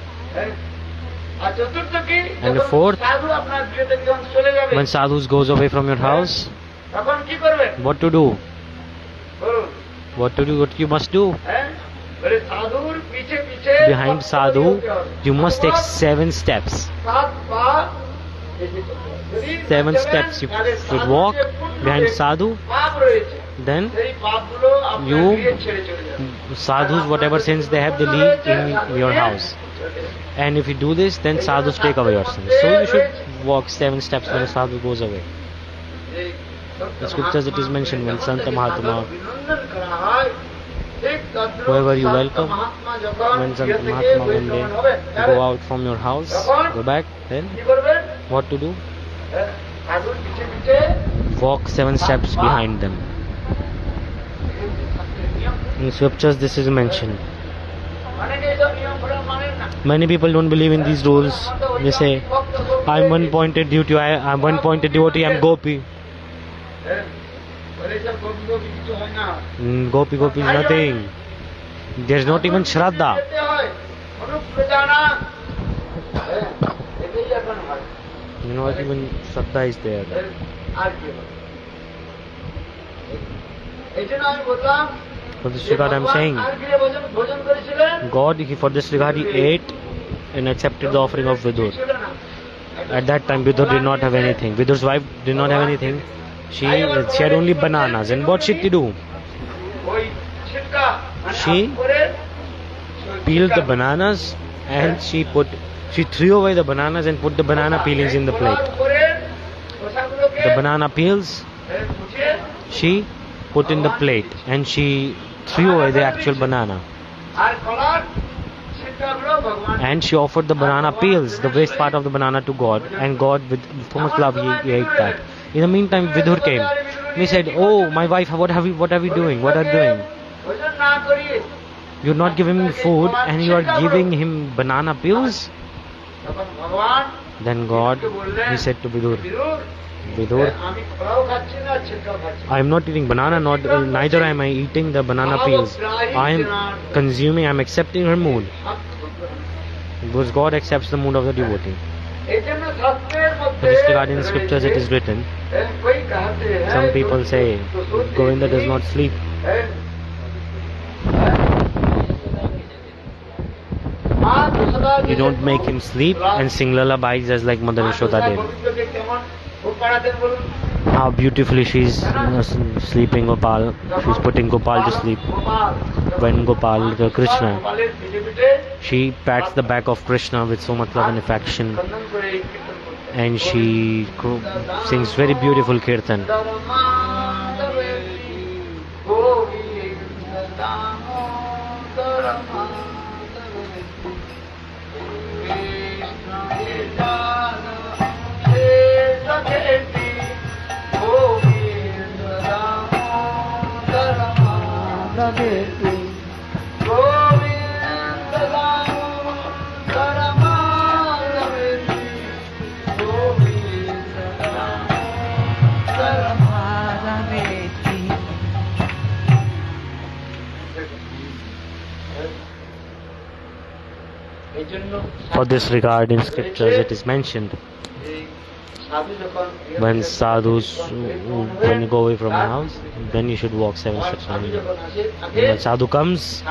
[SPEAKER 4] আর চতুর্থ কি?
[SPEAKER 1] And the
[SPEAKER 4] যখন
[SPEAKER 1] fourth,
[SPEAKER 4] সাধু আপনার গৃহ থেকে যখন চলে যাবে,
[SPEAKER 1] when sadhu goes away from your house,
[SPEAKER 4] তখন কি করবেন?
[SPEAKER 1] what to do?
[SPEAKER 4] বলুন।
[SPEAKER 1] What to do? What you must do?
[SPEAKER 4] বলে সাধুর পিছে পিছে
[SPEAKER 1] Behind
[SPEAKER 4] সপ্তপদী
[SPEAKER 1] sadhu,
[SPEAKER 4] হতে হবে।
[SPEAKER 1] you must take 7 steps.
[SPEAKER 4] 7 পা এগিয়ে চলতে হবে। যদি
[SPEAKER 1] 7
[SPEAKER 4] দেখবেন
[SPEAKER 1] steps you
[SPEAKER 4] তাহলে
[SPEAKER 1] should
[SPEAKER 4] সাধুর
[SPEAKER 1] walk
[SPEAKER 4] যে পূর্ণ
[SPEAKER 1] behind
[SPEAKER 4] যে
[SPEAKER 1] sadhu,
[SPEAKER 4] পাপ রয়েছে,
[SPEAKER 1] then
[SPEAKER 4] সেই পাপগুলো আপনার
[SPEAKER 1] you-
[SPEAKER 4] গৃহে ছেড়ে চলে যাবে।
[SPEAKER 1] sadhus, whatever sins they have, they leave in your house. And if you do this, then sadhus take away your sins. So you should walk 7 steps when a sadhu goes away. In scriptures it is mentioned, when Santa Mahatma, whoever you welcome, when Santa Mahatma one day go out from your house, go back, then what to do?
[SPEAKER 4] সাধুর পিছে পিছে
[SPEAKER 1] Walk 7 steps behind them. In scriptures this is mentioned.
[SPEAKER 4] অনেকে এইসব নিয়ম কানুন মানেন না।
[SPEAKER 1] Many people don't believe in these rules. They say, I'm one pointed devotee, I'm one pointed devotee, I'm gopi.
[SPEAKER 4] বলে এইসব গোপী গোপী কিছু হয় না।
[SPEAKER 1] Gopi gopi is nothing. There's not even shraddha.
[SPEAKER 4] যেতে হয়, অনুপ্রজানা। এটাই এখন হয়।
[SPEAKER 1] Not even shraddha is there.
[SPEAKER 4] আর কি হবে? এই জন্য আমি বললাম,
[SPEAKER 1] For this regard I'm saying,
[SPEAKER 4] আর গৃহে ভোজন করেছিলেন?
[SPEAKER 1] God, for this regard he ate and accepted the offering of Vidur.
[SPEAKER 4] ছিল না।
[SPEAKER 1] At that time Vidur did not have anything. Vidur's wife did not have anything. She had only bananas. And what should she do?
[SPEAKER 4] ওই ছিটকা, মানে
[SPEAKER 1] She
[SPEAKER 4] করে
[SPEAKER 1] Peeled the bananas and she threw away the bananas and put the banana peelings in the plate. The banana peels she put in the plate and she threw away the actual banana. And she offered the banana peels, the waste part of the banana, to God, and God with so much love he ate that. In the meantime Vidur came. He said, "Oh my wife, what are we doing? What are you doing? You're not giving me food and you are giving him banana peels?" Then God, he said to Vidur, "Vidur, I am not eating banana, neither am I eating the banana peels. I am consuming, I am accepting her mood." Because God accepts the mood of the devotee. For this regard in scriptures it is written, some people say Govinda does not sleep. You don't make him sleep and sing lullabies as like Mother Yashoda did. How beautifully she's sleeping Gopal. She's putting Gopal to sleep. When Gopal, little Krishna, she pats the back of Krishna with so much love and affection, and she sings very beautiful kirtan. For this regard in scriptures it is mentioned, when sadhus, when you go away from your house, then you should walk 7 steps behind him. When sadhu comes,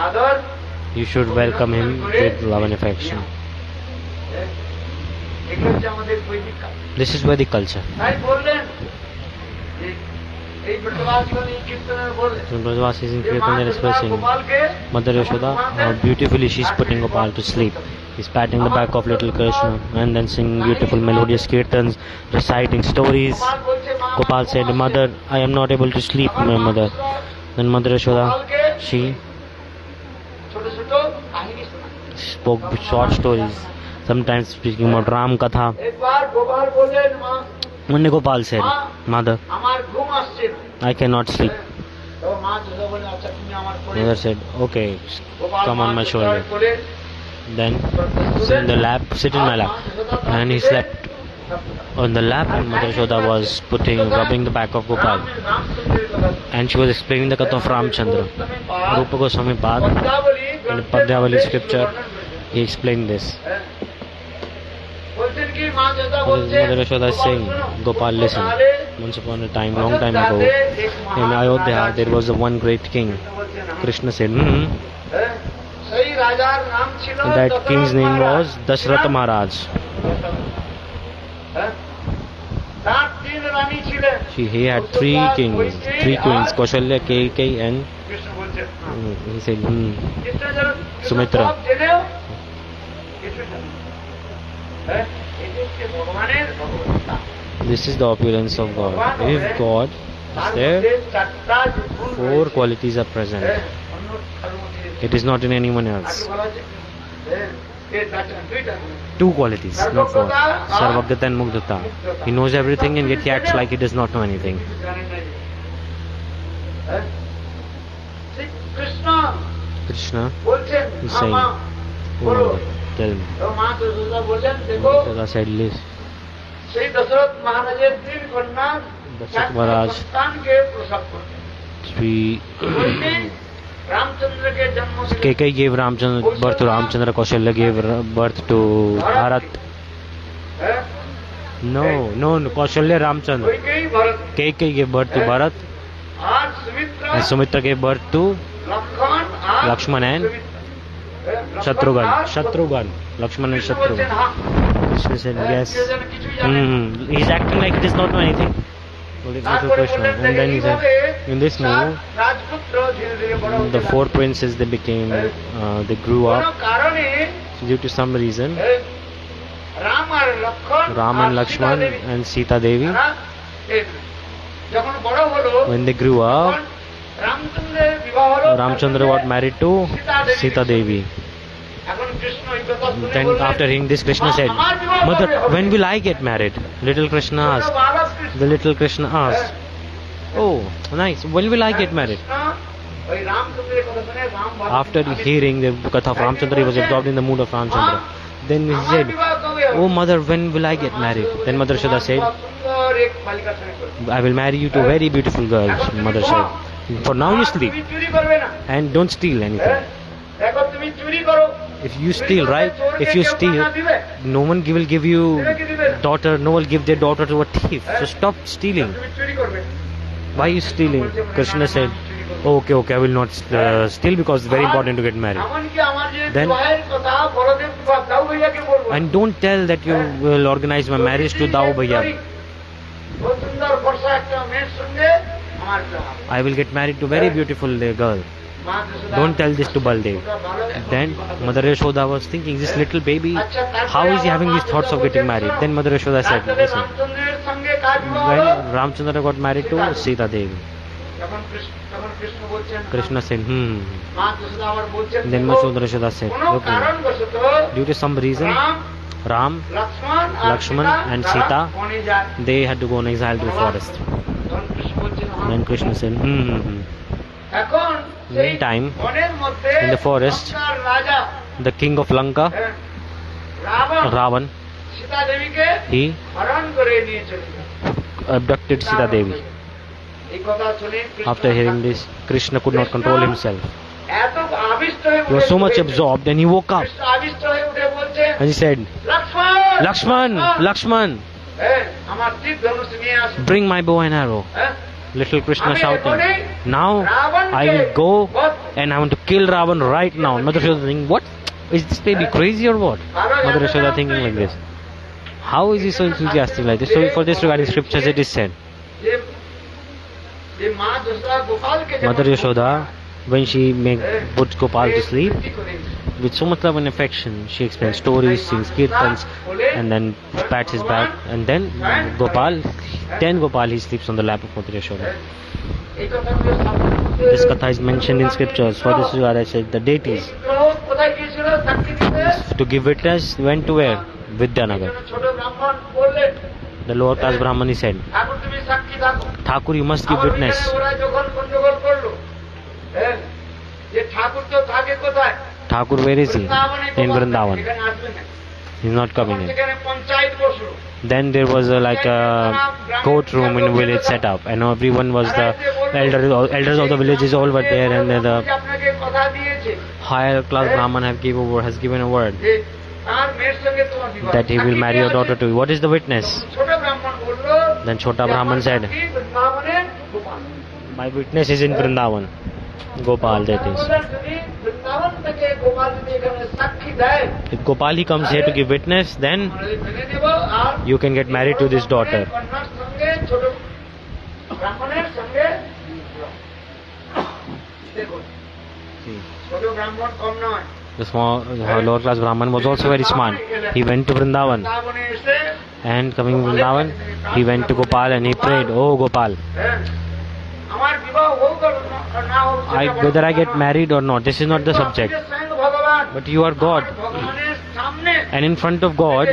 [SPEAKER 1] you should welcome him with love and affection. This is Vedic culture. Vrndavana is in Kirtan, they are expressing Mother Yashoda, how beautifully she is putting Gopal to sleep. He's patting the back of little Krishna and then singing beautiful melodious kirtans, reciting stories. Gopal said, Mother, I am not able to sleep, my mother. Then Mother Yashoda, she spoke short stories, sometimes speaking about Ram Katha. One day Gopal said, Mother, I cannot sleep. Mother said, okay, come on my shoulder. Then sit in my lap. And he slept on the lap, and Mother Yashoda was rubbing the back of Gopal. And she was explaining the Katha of Ramchandra. Rupa Goswami Pad, in the Madhya-lila scripture, he explained this. Mother Yashoda is saying, Gopal, listen. Once upon a time, long time ago, in Ayodhya, there was one great king. Krishna said, That king's name was Dasharatha Maharaj. He had 3 kings, 3 queens, Kaushalya, Kaikeyi and he said, Sumitra. This is the opulence of God. If God is there, 4 qualities are present. It is not in anyone else. 2 qualities, not 4. Sarvagata and Mugdhata. He knows everything and yet he acts like he does not know anything. Krishna is saying, oh, tell me. Mother said, listen. Dasharatha Maharaj, Kaikeyi gave birth to Ramchandra, Kaushalya gave birth to Bharat. No, Kaushalya Ramchandra. Kaikeyi gave birth to Bharat, and Sumitra gave birth to Lakshman and Shatrughan. Lakshman and Shatrughan. Krishna said, yes. He's acting like he does not know anything. And then he said, in this movie, the 4 princes, they grew up due to some reason. Ram and Lakshman and Sita Devi, when they grew up, Ramchandra got married to Sita Devi. Then after hearing this, Krishna said, Mother, when will I get married? Little Krishna asked. The little Krishna asked, oh, nice, when will I get married? After hearing the Katha of Ramchandra, he was absorbed in the mood of Ramchandra. Then he said, oh mother, when will I get married? Then Mother Yashoda said, I will marry you to very beautiful girls. Mother said, for now you sleep and don't steal anything. If you steal, right? If you steal, no one will give you daughter, no one will give their daughter to a thief. So stop stealing. Why are you stealing? Krishna said, okay, I will not steal because it's very important to get married. Then, and don't tell that you will organize my marriage to Dao Bhaiya. I will get married to very beautiful girl. Don't tell this to Baldev. Then Mother Yashoda was thinking, this little baby, how is he having these thoughts of getting married? Then Mother Yashoda said, listen, when Ramchandra got married to Sita Devi, Krishna said, Then Mother Yashoda said, okay, due to some reason, Ram, Lakshman and Sita, they had to go on exile to the forest. Then Krishna said, Meantime, in the forest, the king of Lanka, Ravan, he abducted Sita Devi. After hearing this, Krishna could not control himself. He was so much absorbed and he woke up. And he said, Lakshman, Lakshman, bring my bow and arrow. Little Krishna shouting, now I will go and I want to kill Ravan right now. Mother Yashoda thinking, what? Is this baby crazy or what? Mother Yashoda thinking like this. How is he so enthusiastic like this? So for this regarding scriptures it is said, Mother Yashoda, when she put Gopal to sleep, with so much love and affection, she explains stories, sings kirtans, and then pats his back, and then Gopal, he sleeps on the lap of Mother Yashoda. This katha is mentioned in scriptures. For this regard I said, the deities, to give witness, went to where? Vidyanagar. The lower class Brahman said, Thakur, you must give witness. Thakur, where is he? In Vrndavana. He's not coming in. Then there was a courtroom in the village set up, and everyone was the elders of the villages all were there, and the higher class Brahman has given a word that he will marry your daughter to you. What is the witness? Then Chota Brahman said, my witness is in Vrindavan. Gopal, that is. If Gopal he comes here to give witness, then you can get married to this daughter. The small lower class Brahman was also very smart. He went to Vrindavan, and coming to Vrindavan, he went to Gopal and he prayed, oh Gopal, whether I get married or not, this is not the subject. But you are God. And in front of God,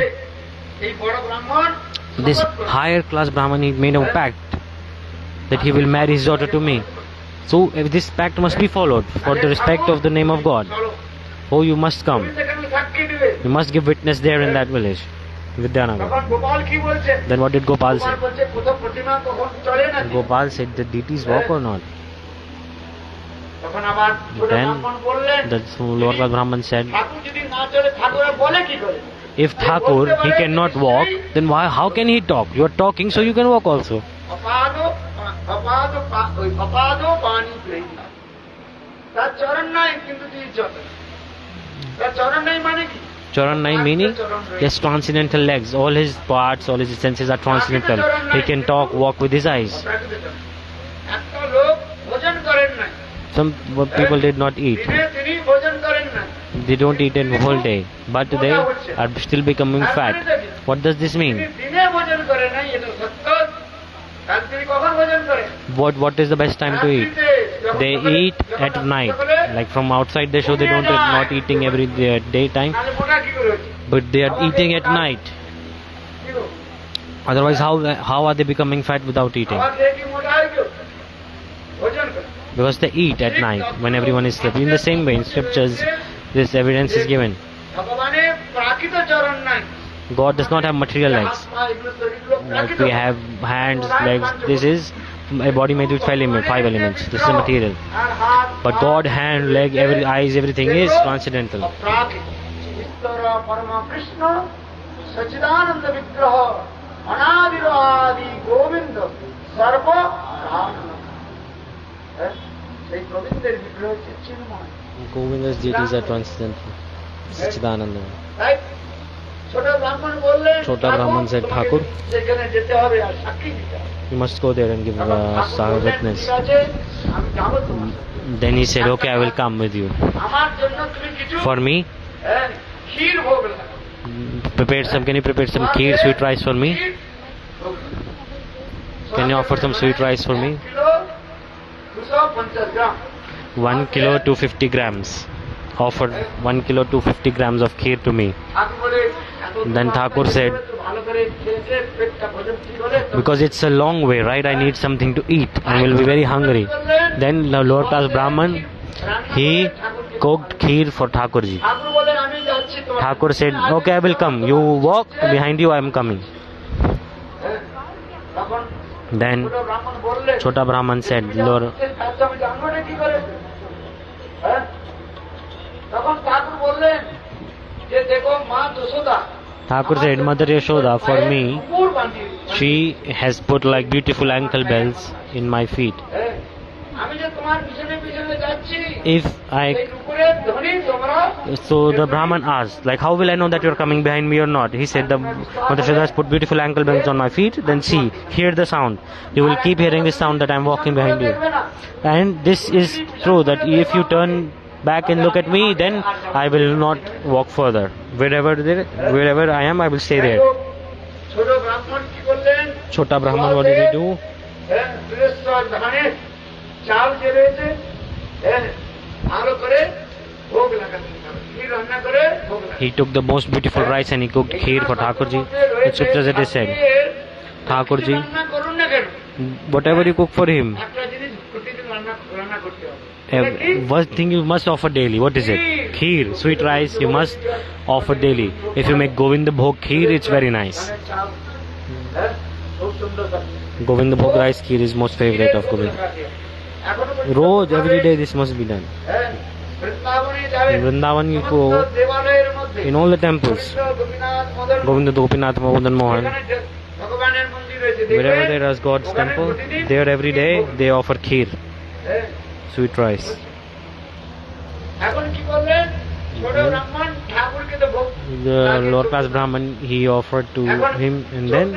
[SPEAKER 1] this higher class Brahman, he made a pact that he will marry his daughter to me. So this pact must be followed for the respect of the name of God. Oh, you must come. You must give witness there in that village, Vidyanagar. Then what did Gopal say? Gopal said, the deities walk or not? Then the lower class Brahman said, if Thakur, he cannot walk, then how can he talk? You are talking, so you can walk also. Charanai meaning? Yes, transcendental legs. All his parts, all his senses are transcendental. He can talk, walk with his eyes. Some people did not eat. They don't eat in the whole day. But they are still becoming fat. What does this mean? What is the best time to eat? They eat at night. Like from outside they show they don't not eating every daytime, but they are eating at night. Otherwise, how are they becoming fat without eating? Because they eat at night when everyone is sleeping. In the same way, in scriptures, this evidence is given. God does not have material legs. Like we have hands, legs. This is a body made with 5 elements. This is a material. But God, hand, leg, eyes, everything is transcendental.
[SPEAKER 4] সেই গোবিন্দের বিগ্রহ হচ্ছে চিন্ময়।
[SPEAKER 1] Govinda's deities are transcendental. Sachidananda.
[SPEAKER 4] তাই ছোট ব্রাহ্মণ বললেন,
[SPEAKER 1] Chota Brahman said, Thakur,
[SPEAKER 4] সেখানে যেতে হবে আর সাক্ষী দিতে হবে।
[SPEAKER 1] you must go there and give witness.
[SPEAKER 4] ঠিক আছে, আমি যাবো তোমার সাথে।
[SPEAKER 1] Then he said, okay, I will come with you.
[SPEAKER 4] আমার জন্য তুমি কিছু
[SPEAKER 1] For me,
[SPEAKER 4] ক্ষীর ভোগ লাগাও।
[SPEAKER 1] can you prepare some kheer, sweet rice for me? Can you offer some sweet rice for me?
[SPEAKER 4] Kilo 250 gram.
[SPEAKER 1] 1 kilo 250 grams. Offered 1 kilo 250 grams of kheer to me. Then Thakur said, because it's a long way, right? I need something to eat. I will be very hungry. Then the lower class Brahman, he cooked kheer for Thakurji. Thakur said, okay, I will come. You walk, behind you I am coming. Then Chota Brahman said, Lord, Thakur said, Mother Yashoda, for me, she has put like beautiful ankle bells in my feet. If I... So the Brahman asked, like, how will I know that you are coming behind me or not? He said, the Mother Yashoda has put beautiful ankle bells on my feet. Then see, hear the sound. You will keep hearing the sound that I am walking behind you. And this is true, that if you turn back and look at me, then I will not walk further. Wherever I am, I will stay there. Chota Brahman, what did he do? He took the most beautiful rice and he cooked kheer for Thakurji. The scriptures it is said, Thakurji, whatever you cook for him, one thing you must offer daily. What is it? Kheer, sweet rice, you must offer daily. If you make Govinda Bhog kheer, it's very nice. Govinda Bhog rice kheer is most favorite of Govinda. Roj, every day this must be done. In Vrndavana you go, in all the temples, Govinda Gopinath Madan Mohan, wherever there is God's temple, there every day they offer kheer, sweet rice. The lower class Brahman, he offered to him, and then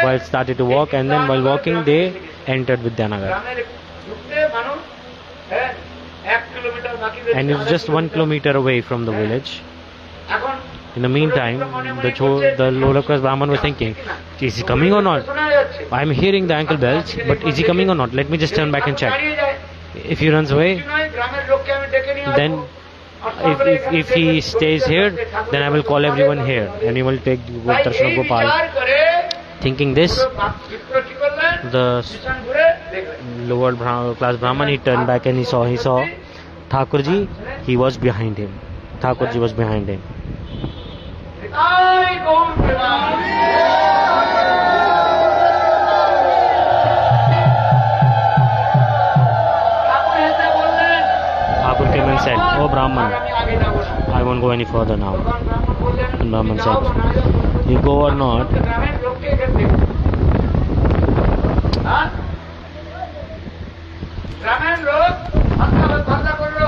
[SPEAKER 1] while started to walk, and then while walking they entered Vidyanagar. And it's just 1 kilometer away from the village. In the meantime, the lower class Brahman was thinking, is he coming or not? I am hearing the ankle bells, but is he coming or not? Let me just turn back and check. If he runs away, then if he stays here, then I will call everyone here and he will take Darshan of Gopal. Thinking this, the lower class Brahman, he turned back and he saw Thakurji, he was behind him. Thakurji was behind him. Thakur came and said, oh Brahman, I won't go any further now. And Brahman said, you go or not,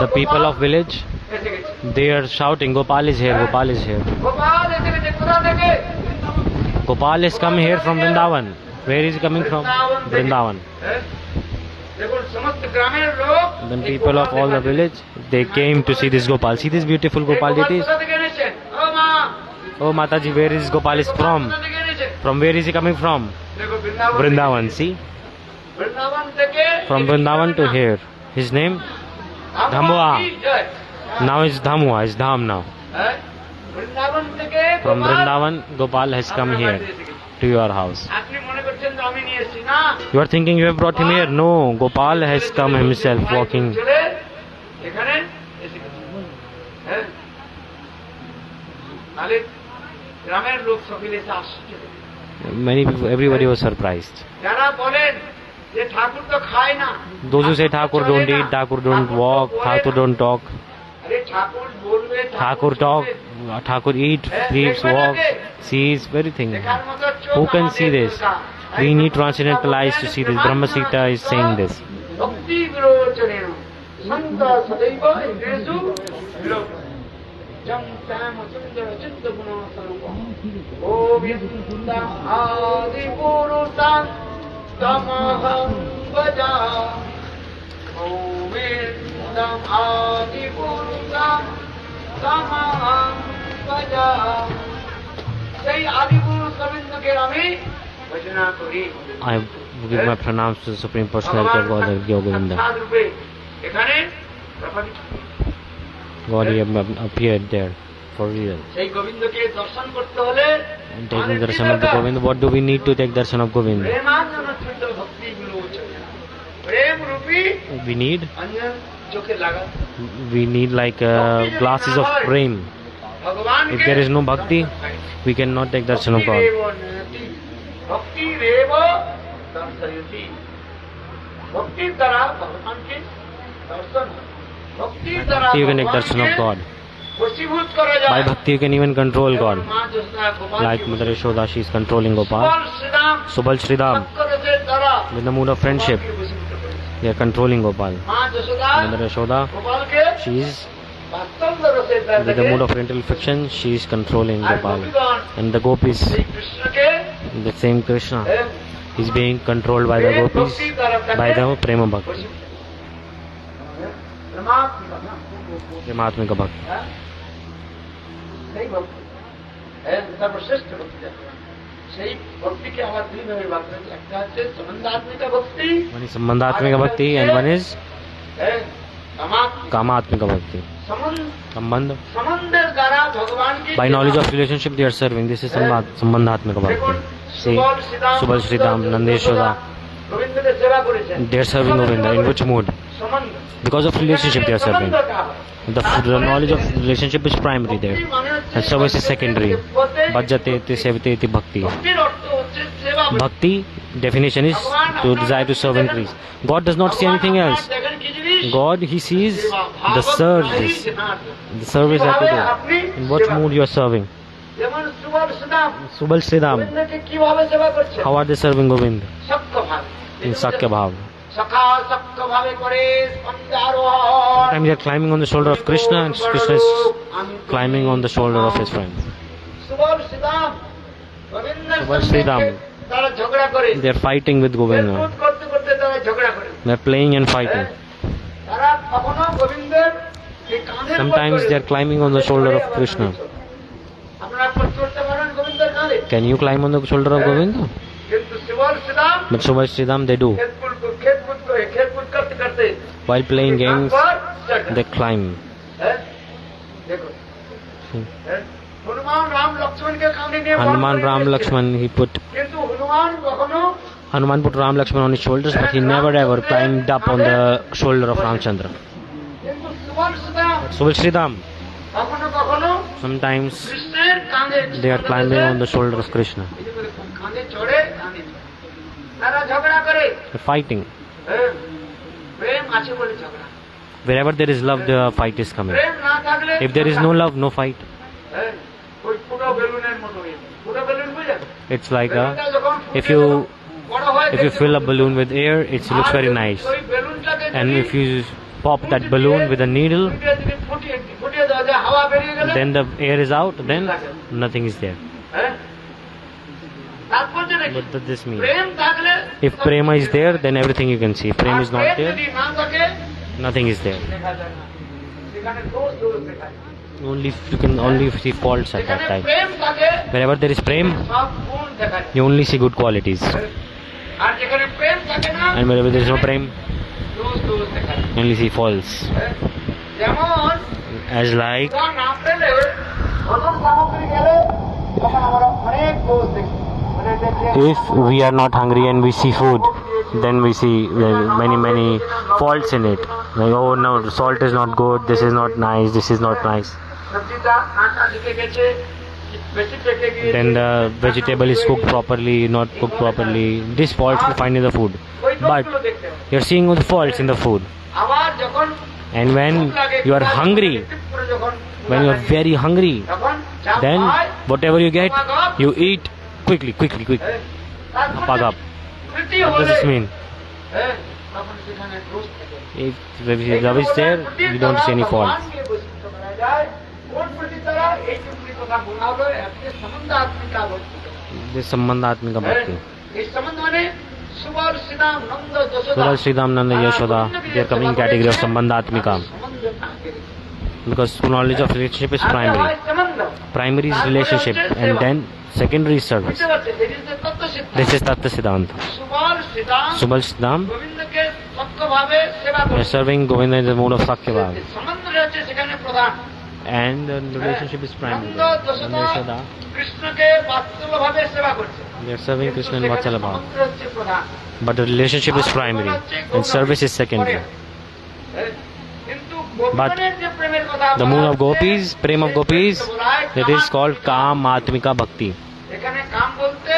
[SPEAKER 1] the people of village, they are shouting, Gopal is here, Gopal is here. Gopal is come here from Vrindavan. Where is he coming from? Vrindavan. Then people of all the village, they came to see this Gopal. See this beautiful Gopal deities? Oh Mataji, where is Gopal is from? From where is he coming from? Vrindavan, see? From Vrindavan to here. His name? Dhamwa. Now it's Dhamwa, it's Dham now. From Vrindavan, Gopal has come here to your house. You are thinking you have brought him here? No, Gopal has come himself walking. Many people, everybody was surprised. Those who say Thakur don't eat, Thakur don't walk, Thakur don't talk. Thakur talk, Thakur eat, sleeps, walks, sees, everything. Who can see this? We need transcendental eyes to see this. Brahma Sita is saying this.
[SPEAKER 4] santa sadaiva indresu viloka jam tam sundara chitta guna svarūpa govindam adi puruṣam tamaham bhaja govindam adi puruṣam tamaham bhaja সেই আদি পুরুষ গোবিন্দকে আমি ভজনা করি
[SPEAKER 1] I give my pranams to the Supreme Personality of Godhead, Govinda.
[SPEAKER 4] এখানে
[SPEAKER 1] God appeared there for real.
[SPEAKER 4] সেই গোবিন্দকে দর্শন করতে হলে
[SPEAKER 1] Taking darshan of the Govinda, what do we need to take darshan of Govinda?
[SPEAKER 4] Premananda ভক্তিগুলো প্রেম রূপী
[SPEAKER 1] We need
[SPEAKER 4] অঞ্জন চোখে লাগা
[SPEAKER 1] like glasses of prem. If there is no bhakti, we cannot take darshan of God.
[SPEAKER 4] ভক্তি RAB দর্শয়তি ভক্তির দ্বারা ভগবানকে দর্শন ভক্তির দ্বারা
[SPEAKER 1] You can take darshan of God.
[SPEAKER 4] বশীভূত করা যায়
[SPEAKER 1] By bhakti you can even control God.
[SPEAKER 4] মা Yashoda Gopal
[SPEAKER 1] Like Mother Yashoda, she is controlling Gopal. Subal Shridam,
[SPEAKER 4] সক্করসের দ্বারা
[SPEAKER 1] with the mood of friendship, they are controlling Gopal.
[SPEAKER 4] মা Yashoda
[SPEAKER 1] Mother Yashoda,
[SPEAKER 4] গোপালকে
[SPEAKER 1] she is
[SPEAKER 4] বাস্তব রসের দ্বারা
[SPEAKER 1] with the mood of parental affection, she is controlling Gopal. And the gopis,
[SPEAKER 4] Shri কৃষ্ণকে
[SPEAKER 1] the same Krishna, is being controlled by the gopis, by the prema bhakti, prematmika bhakti.
[SPEAKER 4] সেই ভক্তি সর্বশ্রেষ্ঠ ভক্তি সেই ভক্তিকে আমার দুই ভাবে ভাগ করেছে একটা হচ্ছে সম্বন্ধাত্মিকা ভক্তি
[SPEAKER 1] One is sambandhatmika bhakti and one is
[SPEAKER 4] কামাত্মিকা
[SPEAKER 1] kamatmika bhakti. Sambandha.
[SPEAKER 4] সম্বন্ধের দ্বারা ভগবানকে
[SPEAKER 1] By knowledge of relationship they are serving. This is sambandhatmika bhakti. See, Subal Shridam, Nandeshoda,
[SPEAKER 4] গোবিন্দকে সেবা করেছেন
[SPEAKER 1] they are serving Govinda. In which mood?
[SPEAKER 4] সম্বন্ধ
[SPEAKER 1] Because of relationship they are serving. The knowledge of relationship is primary there, and service is secondary. Bhajate iti sevate iti bhakti.
[SPEAKER 4] ভক্তির অর্থ হচ্ছে সেবা
[SPEAKER 1] Bhakti definition is to desire to serve and increase. God does not see anything else.
[SPEAKER 4] দেখেন কি জিনিস
[SPEAKER 1] God, He sees the service. The service that you do. In what mood you are serving.
[SPEAKER 4] যেমন Subal Sudam
[SPEAKER 1] Subal Shridam,
[SPEAKER 4] গোবিন্দকে কিভাবে সেবা করছে
[SPEAKER 1] how are they serving Govinda?
[SPEAKER 4] সক্ষ ভাবে
[SPEAKER 1] In Sakya Bhav.
[SPEAKER 4] সখা সক্ষ ভাবে করে স্পন্দারোহণ
[SPEAKER 1] Sometimes they are climbing on the shoulder of Krishna, and Krishna is climbing on the shoulder of his friend.
[SPEAKER 4] Subal Sudam গোবিন্দের
[SPEAKER 1] Subal
[SPEAKER 4] সঙ্গে
[SPEAKER 1] Shridam.
[SPEAKER 4] তারা ঝগড়া করে
[SPEAKER 1] They are fighting with Govinda.
[SPEAKER 4] করতে করতে তারা ঝগড়া করে
[SPEAKER 1] They are playing and fighting.
[SPEAKER 4] তারা কখনো গোবিন্দের এই কাঁধের উপর
[SPEAKER 1] Sometimes
[SPEAKER 4] করে।
[SPEAKER 1] they are climbing on the shoulder of Krishna.
[SPEAKER 4] আপনারা চড়তে পারেন গোবিন্দের কাঁধে
[SPEAKER 1] Can you climb on the shoulder of Govinda?
[SPEAKER 4] কিন্তু Subal Sudam
[SPEAKER 1] But Subal Shridam they do.
[SPEAKER 4] খেলকুদ করতে করতে
[SPEAKER 1] While playing games, they climb.
[SPEAKER 4] হ্যাঁ দেখো হ্যাঁ হনুমান রাম লক্ষ্মণকে কাঁধে নিয়ে
[SPEAKER 1] Hanuman Ram Lakshman,
[SPEAKER 4] কিন্তু হনুমান কখনো
[SPEAKER 1] Hanuman put Ram Lakshman on his shoulders, but he never ever climbed up on the shoulder of Ramchandra.
[SPEAKER 4] কিন্তু সুবল সুদাম
[SPEAKER 1] Subal Shridam,
[SPEAKER 4] কখনো কখনো
[SPEAKER 1] sometimes
[SPEAKER 4] কৃষ্ণের কাঁধে
[SPEAKER 1] they are climbing on the shoulder of Krishna.
[SPEAKER 4] কাঁধে চড়ে কাঁধে তারা ঝগড়া করে
[SPEAKER 1] They're fighting.
[SPEAKER 4] হ্যাঁ, প্রেম আছে বলে ঝগড়া
[SPEAKER 1] Wherever there is love, the fight is coming.
[SPEAKER 4] প্রেম না থাকলে
[SPEAKER 1] If there is no love, no fight.
[SPEAKER 4] হ্যাঁ, ওই ফুটো বেলুনের মতো হয়ে যায়। ফুটো বেলুন বুঝেন
[SPEAKER 1] It's like
[SPEAKER 4] বেলুনটা যখন
[SPEAKER 1] if you
[SPEAKER 4] বড় হয়
[SPEAKER 1] if you fill a balloon with air, it looks very nice.
[SPEAKER 4] ওই বেলুনটাকে
[SPEAKER 1] And if you pop that balloon with a needle,
[SPEAKER 4] ফুটিয়ে দেওয়া যায় হাওয়া বেরিয়ে গেলে
[SPEAKER 1] then the air is out, then nothing is there.
[SPEAKER 4] হ্যাঁ, তাৎপর্য
[SPEAKER 1] What does this mean?
[SPEAKER 4] প্রেম থাকলে
[SPEAKER 1] If prema is there, then everything you can see. If prema is not
[SPEAKER 4] Prem
[SPEAKER 1] there,
[SPEAKER 4] যদি না থাকে
[SPEAKER 1] nothing is there.
[SPEAKER 4] দেখা যায় না সেখানে দোষ দোষ দেখা যায়
[SPEAKER 1] You can only see faults at that
[SPEAKER 4] সেখানে
[SPEAKER 1] time.
[SPEAKER 4] প্রেম থাকে
[SPEAKER 1] Wherever there is prem,
[SPEAKER 4] সব গুণ দেখা যায়
[SPEAKER 1] you only see good qualities.
[SPEAKER 4] আর যেখানে প্রেম থাকে না
[SPEAKER 1] And wherever there is no prem,
[SPEAKER 4] দোষ দোষ দেখা যায়
[SPEAKER 1] you only see faults.
[SPEAKER 4] যেমন
[SPEAKER 1] As like
[SPEAKER 4] তা না পেলে নতুন সামগ্রী গেলে তখন আমরা অনেক দোষ দেখি মানে দেখি
[SPEAKER 1] if we are not hungry and we see food, then we see many faults in it. Like, oh no, the salt is not good, this is not nice, this is not nice.
[SPEAKER 4] সবজিটা কাঁচা দিকে গেছে বেশি পেকে গিয়েছে
[SPEAKER 1] Then the vegetable is cooked properly, not cooked properly. These faults you find in the food.
[SPEAKER 4] ওই
[SPEAKER 1] But
[SPEAKER 4] দোষগুলো দেখতে হবে
[SPEAKER 1] you're seeing all the faults in the food.
[SPEAKER 4] আবার যখন
[SPEAKER 1] And when you are hungry, when you are very hungry,
[SPEAKER 4] তখন
[SPEAKER 1] then whatever you get, you eat quickly. Pag up. What does this mean?
[SPEAKER 4] তখন সেখানে দোষ থাকে।
[SPEAKER 1] If love is there, you don't see any faults.
[SPEAKER 4] ভগবানকে বৈশিষ্ট্য করা যায় কোন প্রীতি দ্বারা? এইটুকুনি কথা বলা হলো আজকে সম্বন্ধাত্মিকা ভক্তি।
[SPEAKER 1] This Sambandhatmika Bhakti.
[SPEAKER 4] এই সম্বন্ধ মানে Subal Shriram Nanda Yashoda,
[SPEAKER 1] Suraj Sridham Nanda Yashoda, they are coming in category of Sambandhatmika. Because knowledge of relationship is primary. Primary is relationship and then secondary is service. This is Tattva Siddhanta. Subal Siddham,
[SPEAKER 4] গোবিন্দকে সত্যভাবে সেবা
[SPEAKER 1] they
[SPEAKER 4] করে।
[SPEAKER 1] are serving Govinda in the mode of Sakya Bhav.
[SPEAKER 4] সম্বন্ধ রয়েছে সেখানে প্রধান।
[SPEAKER 1] And the relationship is primary.
[SPEAKER 4] Nanda
[SPEAKER 1] Nanda
[SPEAKER 4] Yashoda
[SPEAKER 1] Yashoda,
[SPEAKER 4] কৃষ্ণকে বাৎসল্যভাবে সেবা করছে।
[SPEAKER 1] they are serving Krishna in Vatsala Bhav.
[SPEAKER 4] সম্বন্ধ হচ্ছে প্রধান।
[SPEAKER 1] But the relationship is primary and service is secondary.
[SPEAKER 4] কিন্তু গোপীগণের যে প্রেমের কথা
[SPEAKER 1] The moon of gopis, prem of gopis, that is called Kamatmika Bhakti.
[SPEAKER 4] এখানে কাম বলতে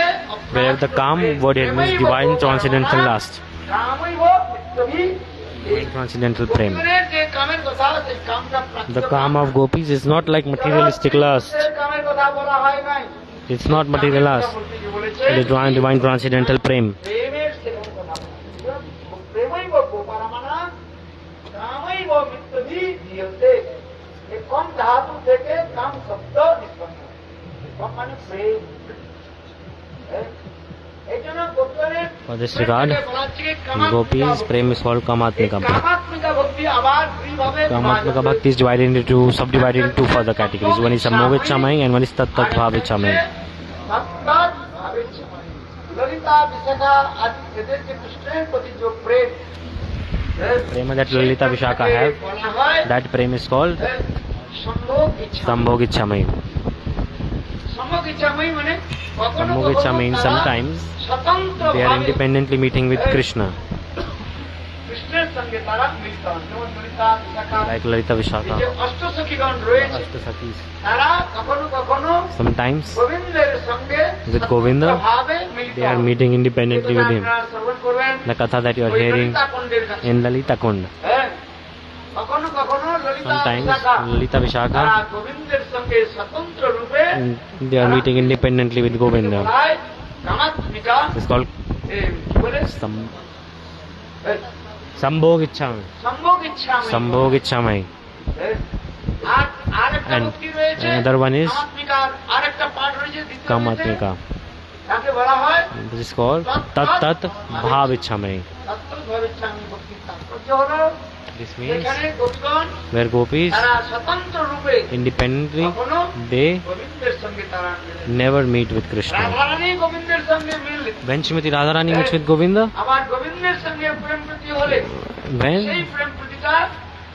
[SPEAKER 1] Where the Kam word here means divine transcendental lust.
[SPEAKER 4] কামই হোক তবে
[SPEAKER 1] Divine transcendental prem.
[SPEAKER 4] গোপীগণের যে কামের কথা সেই কামটা
[SPEAKER 1] The Kam of gopis is not like materialistic lust.
[SPEAKER 4] কামের কথা বলা হয় নাই।
[SPEAKER 1] It's not material lust.
[SPEAKER 4] বলেছে
[SPEAKER 1] It is divine transcendental prem.
[SPEAKER 4] প্রেমের সেরকম কথা বলেছে। প্রেমই বলবো পারামানা কামই বো মিত্তভি দিয়তে। এই কম ধাতু থেকে কাম শব্দ নিষ্পন্ন হয়। কম মানে প্রেম। এই জন্য গোপীগণের
[SPEAKER 1] For this regard, gopis prem is called Kamatmika Bhakti.
[SPEAKER 4] কামাত্মিকা ভক্তি আবার দুইভাবে
[SPEAKER 1] Kamatmika Bhakti is divided into two, subdivided into two further categories. One is Samogichamai and one is Tat Tat Bhavichamai.
[SPEAKER 4] Lalita Bishakha আদি এদের যে কৃষ্ণের প্রতি যে প্রেম
[SPEAKER 1] Prema that Lalita Vishaka have,
[SPEAKER 4] বলা হয়
[SPEAKER 1] that prem is called
[SPEAKER 4] সম্ভোগ ইচ্ছা।
[SPEAKER 1] Sambhogichamai.
[SPEAKER 4] সম্ভোগ ইচ্ছাময়ী মানে কখনো
[SPEAKER 1] Sambhogicha
[SPEAKER 4] কখনো
[SPEAKER 1] means
[SPEAKER 4] তারা
[SPEAKER 1] sometimes
[SPEAKER 4] স্বতন্ত্র
[SPEAKER 1] they are
[SPEAKER 4] ভাবে
[SPEAKER 1] independently meeting with Krishna,
[SPEAKER 4] কৃষ্ণের সঙ্গে তারা মিলিত হন। যেমন ললিতা বিশাখা
[SPEAKER 1] like Lalita
[SPEAKER 4] এই
[SPEAKER 1] Vishaka,
[SPEAKER 4] যে অষ্টসখীগণ রয়েছে
[SPEAKER 1] Ashtasakis.
[SPEAKER 4] তারা কখনো কখনো
[SPEAKER 1] Sometimes
[SPEAKER 4] গোবিন্দের সঙ্গে
[SPEAKER 1] with Govinda,
[SPEAKER 4] ভাবে মিলিত
[SPEAKER 1] they are
[SPEAKER 4] হন।
[SPEAKER 1] meeting independently with him.
[SPEAKER 4] আপনারা শ্রবণ করবেন
[SPEAKER 1] The katha that you are
[SPEAKER 4] ওই
[SPEAKER 1] hearing
[SPEAKER 4] ললিতা কুণ্ডের কাছে।
[SPEAKER 1] in Lalita Kund.
[SPEAKER 4] হ্যাঁ, কখনো কখনো ললিতা
[SPEAKER 1] Sometimes
[SPEAKER 4] বিশাখা
[SPEAKER 1] Lalita
[SPEAKER 4] তারা
[SPEAKER 1] Vishaka,
[SPEAKER 4] গোবিন্দের সঙ্গে স্বতন্ত্র রূপে
[SPEAKER 1] they are meeting independently with Govinda.
[SPEAKER 4] বলা হয় কামাত্মিকা
[SPEAKER 1] It's called
[SPEAKER 4] কি বলে
[SPEAKER 1] Sambhogichamai.
[SPEAKER 4] সম্ভোগ ইচ্ছা
[SPEAKER 1] Sambhogichamai.
[SPEAKER 4] আর একটা
[SPEAKER 1] And
[SPEAKER 4] ভক্তি রয়েছে
[SPEAKER 1] another one is
[SPEAKER 4] কামাত্মিকার আর একটা পাঠ রয়েছে দ্বিতীয়
[SPEAKER 1] Kamatmika.
[SPEAKER 4] তাকে বলা হয়
[SPEAKER 1] This is called Tat Tat Bhavichamai.
[SPEAKER 4] তত্ত্বভাবে ইচ্ছামি ভক্তির তাৎপর্য হলো
[SPEAKER 1] This means
[SPEAKER 4] এখানে গোপীগণ
[SPEAKER 1] where gopis
[SPEAKER 4] তারা স্বতন্ত্র রূপে
[SPEAKER 1] independently
[SPEAKER 4] কখনো
[SPEAKER 1] they
[SPEAKER 4] গোবিন্দের সঙ্গে তারা মিলে।
[SPEAKER 1] never meet with Krishna.
[SPEAKER 4] Radharani গোবিন্দের সঙ্গে মিললে
[SPEAKER 1] When Srimati Radharani meets with Govinda,
[SPEAKER 4] আবার গোবিন্দের সঙ্গে প্রেম প্রীতি হলে
[SPEAKER 1] when
[SPEAKER 4] সেই প্রেম প্রীতিটা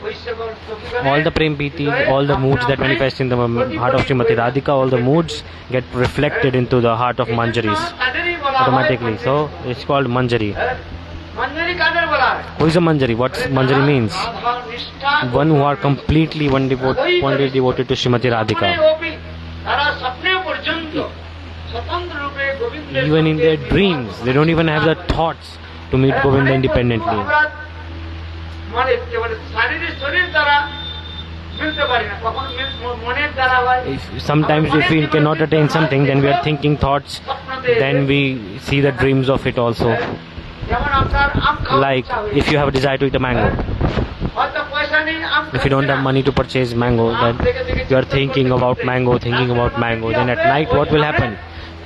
[SPEAKER 4] ওই সকল সখীগণের
[SPEAKER 1] all the prem piti, all the moods that manifest in the heart of Srimati Radhika, all the moods get reflected into the heart of Manjaris
[SPEAKER 4] তাদেরই বলা হয়
[SPEAKER 1] automatically. So it's called Manjari.
[SPEAKER 4] Manjari কাদের বলা হয়?
[SPEAKER 1] Who is a Manjari? What Manjari means?
[SPEAKER 4] Radha নিষ্ঠা
[SPEAKER 1] One who are completely one devoted to Srimati Radhika.
[SPEAKER 4] তারা স্বপ্নে পর্যন্ত স্বতন্ত্র রূপে গোবিন্দের
[SPEAKER 1] Even in
[SPEAKER 4] সঙ্গে
[SPEAKER 1] their dreams, they don't even have the thoughts to meet Govinda independently.
[SPEAKER 4] মানে একেবারে শারীরিক শরীর দ্বারা মিলতে পারি না, কখন মনের দ্বারা হয়।
[SPEAKER 1] Sometimes if we cannot attain something, then we are thinking thoughts, then we see the dreams of it also.
[SPEAKER 4] যেমন আপনার আম খাওয়ার
[SPEAKER 1] Like
[SPEAKER 4] ইচ্ছা হয়েছে।
[SPEAKER 1] if you have a desire to eat a mango,
[SPEAKER 4] হয়তো পয়সা নেই, আম
[SPEAKER 1] if you don't have money to purchase mango, then you are thinking about mango, then at night what will happen?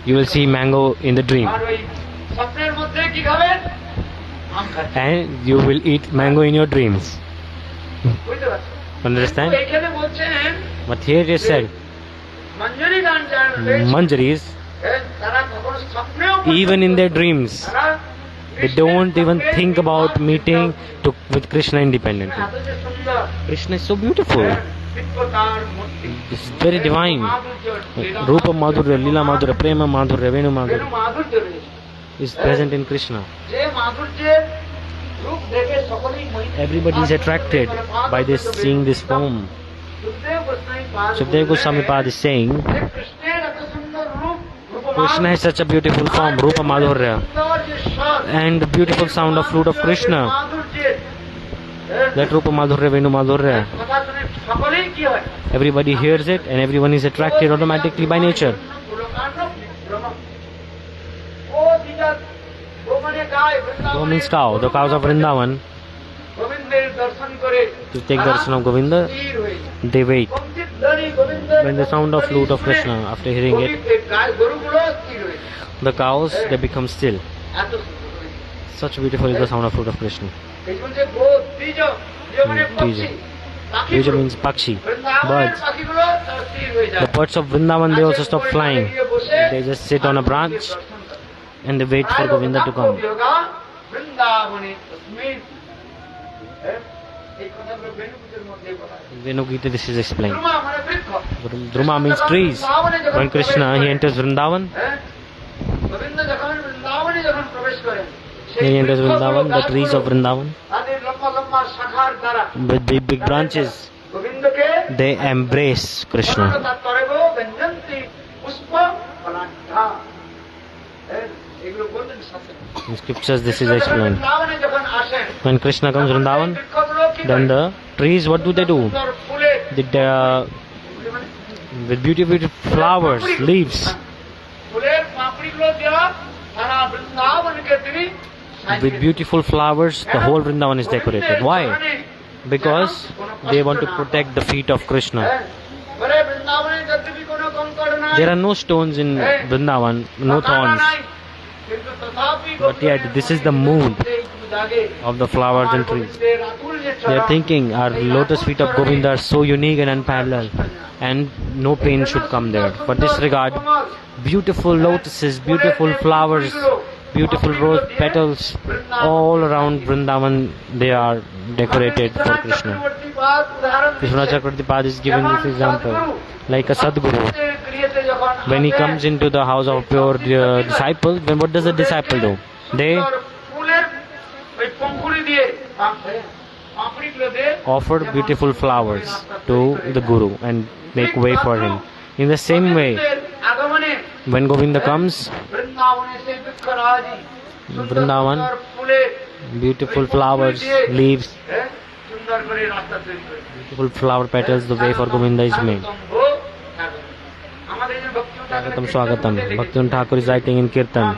[SPEAKER 1] You will see mango in the dream
[SPEAKER 4] আর ওই স্বপ্নের মধ্যে কি খাবেন? আম খাবেন।
[SPEAKER 1] and you will eat mango in your dreams.
[SPEAKER 4] বুঝতে পারছেন?
[SPEAKER 1] Understand?
[SPEAKER 4] এখানে বলছেন
[SPEAKER 1] But here it is said,
[SPEAKER 4] Manjari গান যারা রয়েছে,
[SPEAKER 1] Manjaris,
[SPEAKER 4] তারা কখনো স্বপ্নেও
[SPEAKER 1] even in their dreams,
[SPEAKER 4] তারা
[SPEAKER 1] they don't even think about meeting with Krishna independently.
[SPEAKER 4] এত যে সুন্দর
[SPEAKER 1] Krishna is so beautiful.
[SPEAKER 4] দিব্যতার মূর্তি,
[SPEAKER 1] It's very divine.
[SPEAKER 4] মাধুর্য, লীলা,
[SPEAKER 1] Rupa Madhurya, Lila Madhurya, Prema Madhurya, Venu
[SPEAKER 4] Benu
[SPEAKER 1] Madhurya
[SPEAKER 4] মাধুর্য রয়েছে।
[SPEAKER 1] is present in Krishna.
[SPEAKER 4] যে মাধুর্যের রূপ দেখে সকলেই মোহিত।
[SPEAKER 1] Everybody is attracted by this, seeing this form.
[SPEAKER 4] Sukhdev Goswami Pad
[SPEAKER 1] Sukdev Goswami Pad is saying,
[SPEAKER 4] যে কৃষ্ণের এত সুন্দর রূপ,
[SPEAKER 1] Krishna has such a beautiful form, Rupa Madhurya,
[SPEAKER 4] সুন্দর যে স্বর,
[SPEAKER 1] and the beautiful sound of flute of Krishna,
[SPEAKER 4] মাধুর্যের
[SPEAKER 1] that Rupa Madhurya, Venu Madhurya.
[SPEAKER 4] কথা শুনে সকলেই কি হয়?
[SPEAKER 1] Everybody hears it and everyone is attracted automatically by nature.
[SPEAKER 4] ও দিদা ও মানে গায়
[SPEAKER 1] Go means cow. The cows of Vrindavan, to take darshan of Govinda, they wait. When the sound of flute of Krishna, after hearing it, the cows, they become still. Such beautiful is the sound of flute of Krishna. Dvija means pakshi, birds. The birds of Vrindavan, they also stop flying. They just sit on a branch and they wait for Govinda to come. Venu Gita, this is explained. Druma means trees. When Krishna, he enters Vrindavan, the trees of Vrindavan, with big branches, they embrace Krishna. In scriptures this is explained. When Krishna comes Vrindavan, then the trees, what do? They, with beautiful flowers, leaves. With beautiful flowers, the whole Vrindavan is decorated. Why? Because they want to protect the feet of Krishna. There are no stones in Vrindavan, no thorns. But yet, this is the mood of the flowers and trees. They are thinking, our lotus feet of Govinda are so unique and unparalleled, and no pain should come there. For this regard, beautiful lotuses, beautiful flowers, beautiful rose petals, all around Vrindavan, they are decorated for Krishna. Krishna Chakravarti is giving this example, like a Sadguru. When he comes into the house of pure disciple, then what does the disciple do? They offer beautiful flowers to the Guru and make way for him. In the same way, when Govinda comes, Vrindavan, beautiful flowers, leaves, beautiful flower petals, the way for Govinda is made. Swagatam, Swagatam. Bhaktivinoda Thakur is writing in Kirtan.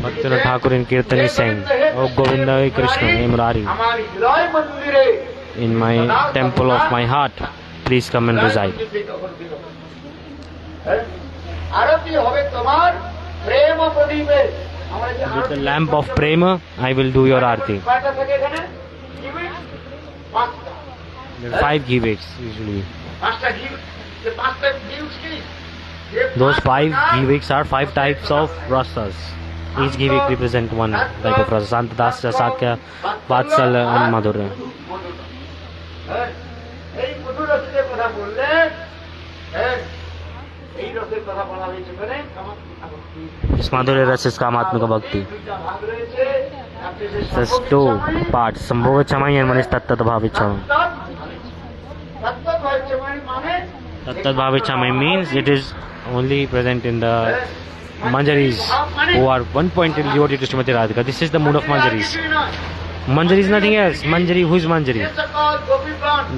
[SPEAKER 1] Bhaktivinoda Thakur in Kirtan is saying, O Govinda, Krishna, Hey Murari, in my temple of my heart, please come and reside. With the lamp of prema, I will do your arti. There are 5 giveks usually. Those 5 giveks are 5 types of rasas. Each givek represents one type of rasa: cintāmaṇiḥ, sakya, vatsala and madhurya. This madhurya rasa is kamatmika bhakti. It has 2 parts: sambhova chamai and one is tattat bhavichamai. Tattat bhavichamai means it is only present in the manjaris who are one-pointed devotee to Srimati Radhika. This is the mood of manjaris. Manjari is nothing else. Manjari, who is manjari?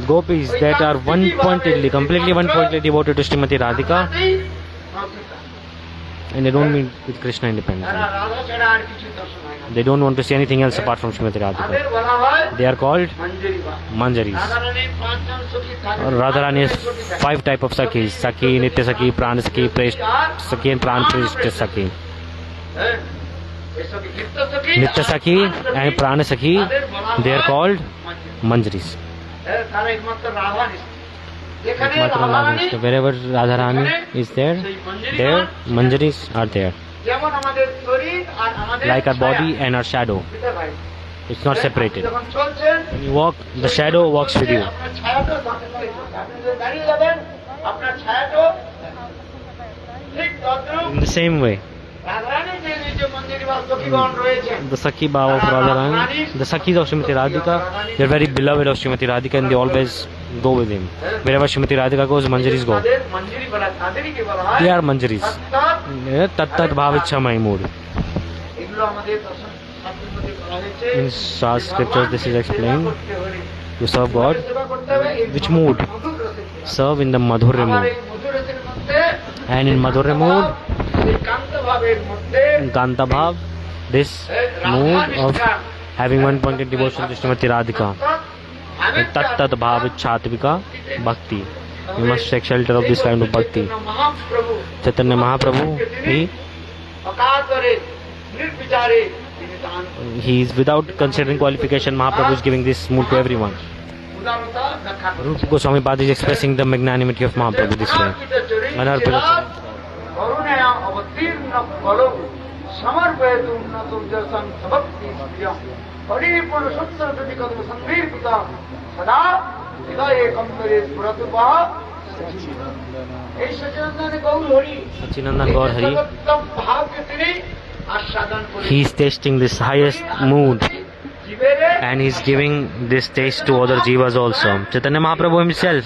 [SPEAKER 1] Gopis that are one-pointedly, completely one-pointedly devoted to Srimati Radhika, and they don't meet with Krishna independently. They don't want to see anything else apart from Srimati Radhika. They are called manjaris. Radharani has 5 types of sakhis: Sakhi, Nitya-Sakhi, Prana-Sakhi, Sakhi and Prana-Sakhi. Nitya-Sakhi and Prana-Sakhi, they are called manjaris. Wherever Radharani is there, their manjaris are there. Like our body and our shadow. It's not separated. When you walk, the shadow walks with you. In the same way, the Sakhi Bhava of Radharani, the Sakhis of Srimati Radhika, they are very beloved of Srimati Radhika and they always go with him. Wherever Srimati Radhika goes, manjaris go. They are manjaris. Tat tat bhavichhamai mood. In scriptures this is explained. To serve God, which mood? Serve in the madhurya mood. And in madhurya mood, kanta bhav, this mood of having one-pointed devotion to Srimati Radhika. Tat tat bhavichācīra bhakti. You must take shelter of this kind of bhakti. Chaitanya Mahaprabhu, he is without considering qualification. Mahaprabhu is giving this mood to everyone. Rupa Goswami Pad is expressing the magnanimity of Mahaprabhu this way. Sachinandan Gaur Hari, he is tasting this highest mood and he is giving this taste to other jivas also. Chaitanya Mahaprabhu himself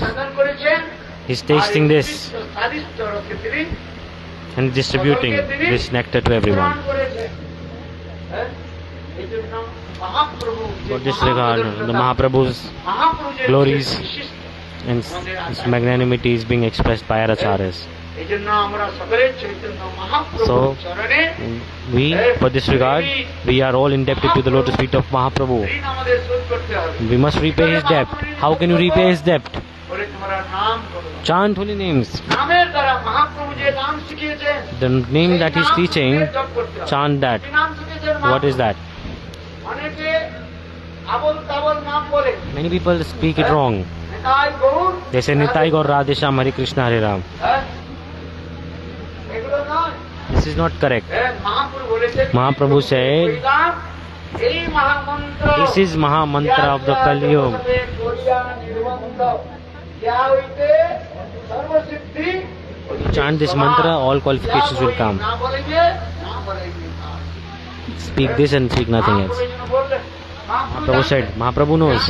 [SPEAKER 1] is tasting this and distributing this nectar to everyone. For this regard, the Mahaprabhu's glories and his magnanimity is being expressed by our acharyas. So, for this regard, we are all indebted to the lotus feet of Mahaprabhu. We must repay his debt. How can you repay his debt? Chant holy names. The name that he is teaching, chant that. What is that? Many people speak it wrong. They say Nitai Gaur Radhe Shyam Hare Krishna Hare Ram. This is not correct. Mahaprabhu said, this is Maha Mantra of the Kali-yuga. Chant this mantra, all qualifications will come. Speak this and speak nothing else. Mahaprabhu said, Mahaprabhu knows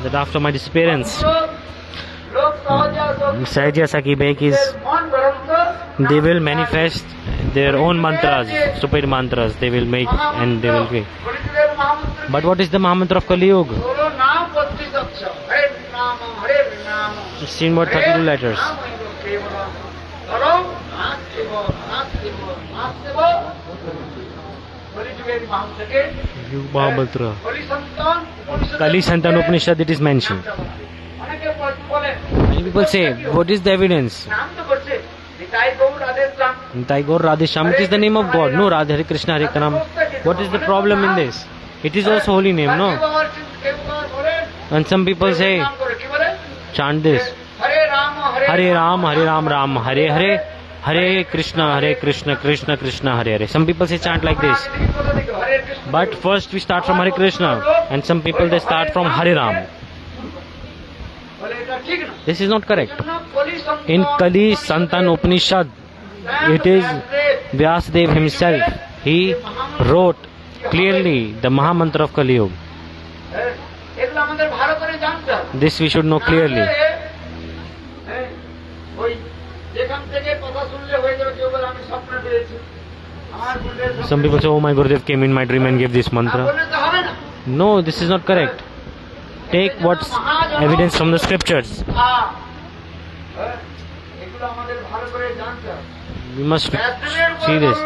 [SPEAKER 1] that after my disappearance, Sahajya Sakhi Bekis, they will manifest their own mantras, stupid mantras they will make and they will give. But what is the Mahamantra of Kali-yuga? 1632 letters. Mahamantra. Kali Santan Upanishad it is mentioned. Many people say, what is the evidence? Nitai Gaur Radhe Shyam, it is the name of God. No, Radhe Hare Krishna Hare Kanam. What is the problem in this? It is also holy name, no? And some people say, chant this. Hare Ram, Hare Ram, Ram, Hare Hare, Hare Krishna, Krishna Krishna, Hare Hare. Some people say chant like this. But first we start from Hare Krishna. And some people they start from Hare Ram. This is not correct. In Kali Santan Upanishad, it is Vyasadev himself. He wrote clearly the Mahamantra of Kali-yuga. This we should know clearly. Some people say, oh my Gurudev came in my dream and gave this mantra. No, this is not correct. Take what's evidence from the scriptures. We must see this.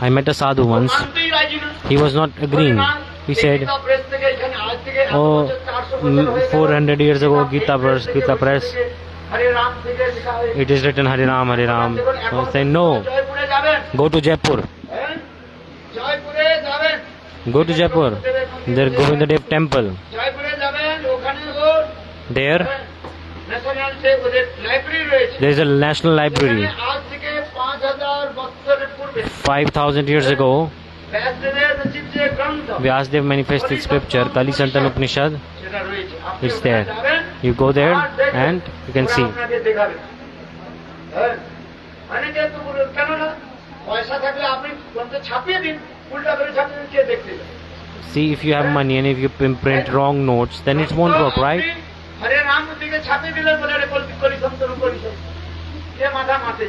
[SPEAKER 1] I met a sadhu once. He was not agreeing. He said, oh, 400 years ago, Gita Press, it is written Hare Ram, Hare Ram. I said, no, go to Jaipur. Go to Jaipur. There Govinda Dev temple. There is a national library. 5,000 years ago, Vyasadev manifested scripture, Kali Santan Upanishad. It's there. You go there and you can see. See, if you have money and if you print wrong notes, then it won't work, right?
[SPEAKER 4] হরে রাম দিকে ছাপে দিলে বলে রে কলি সন্তর কলিস কে মাথা মাথে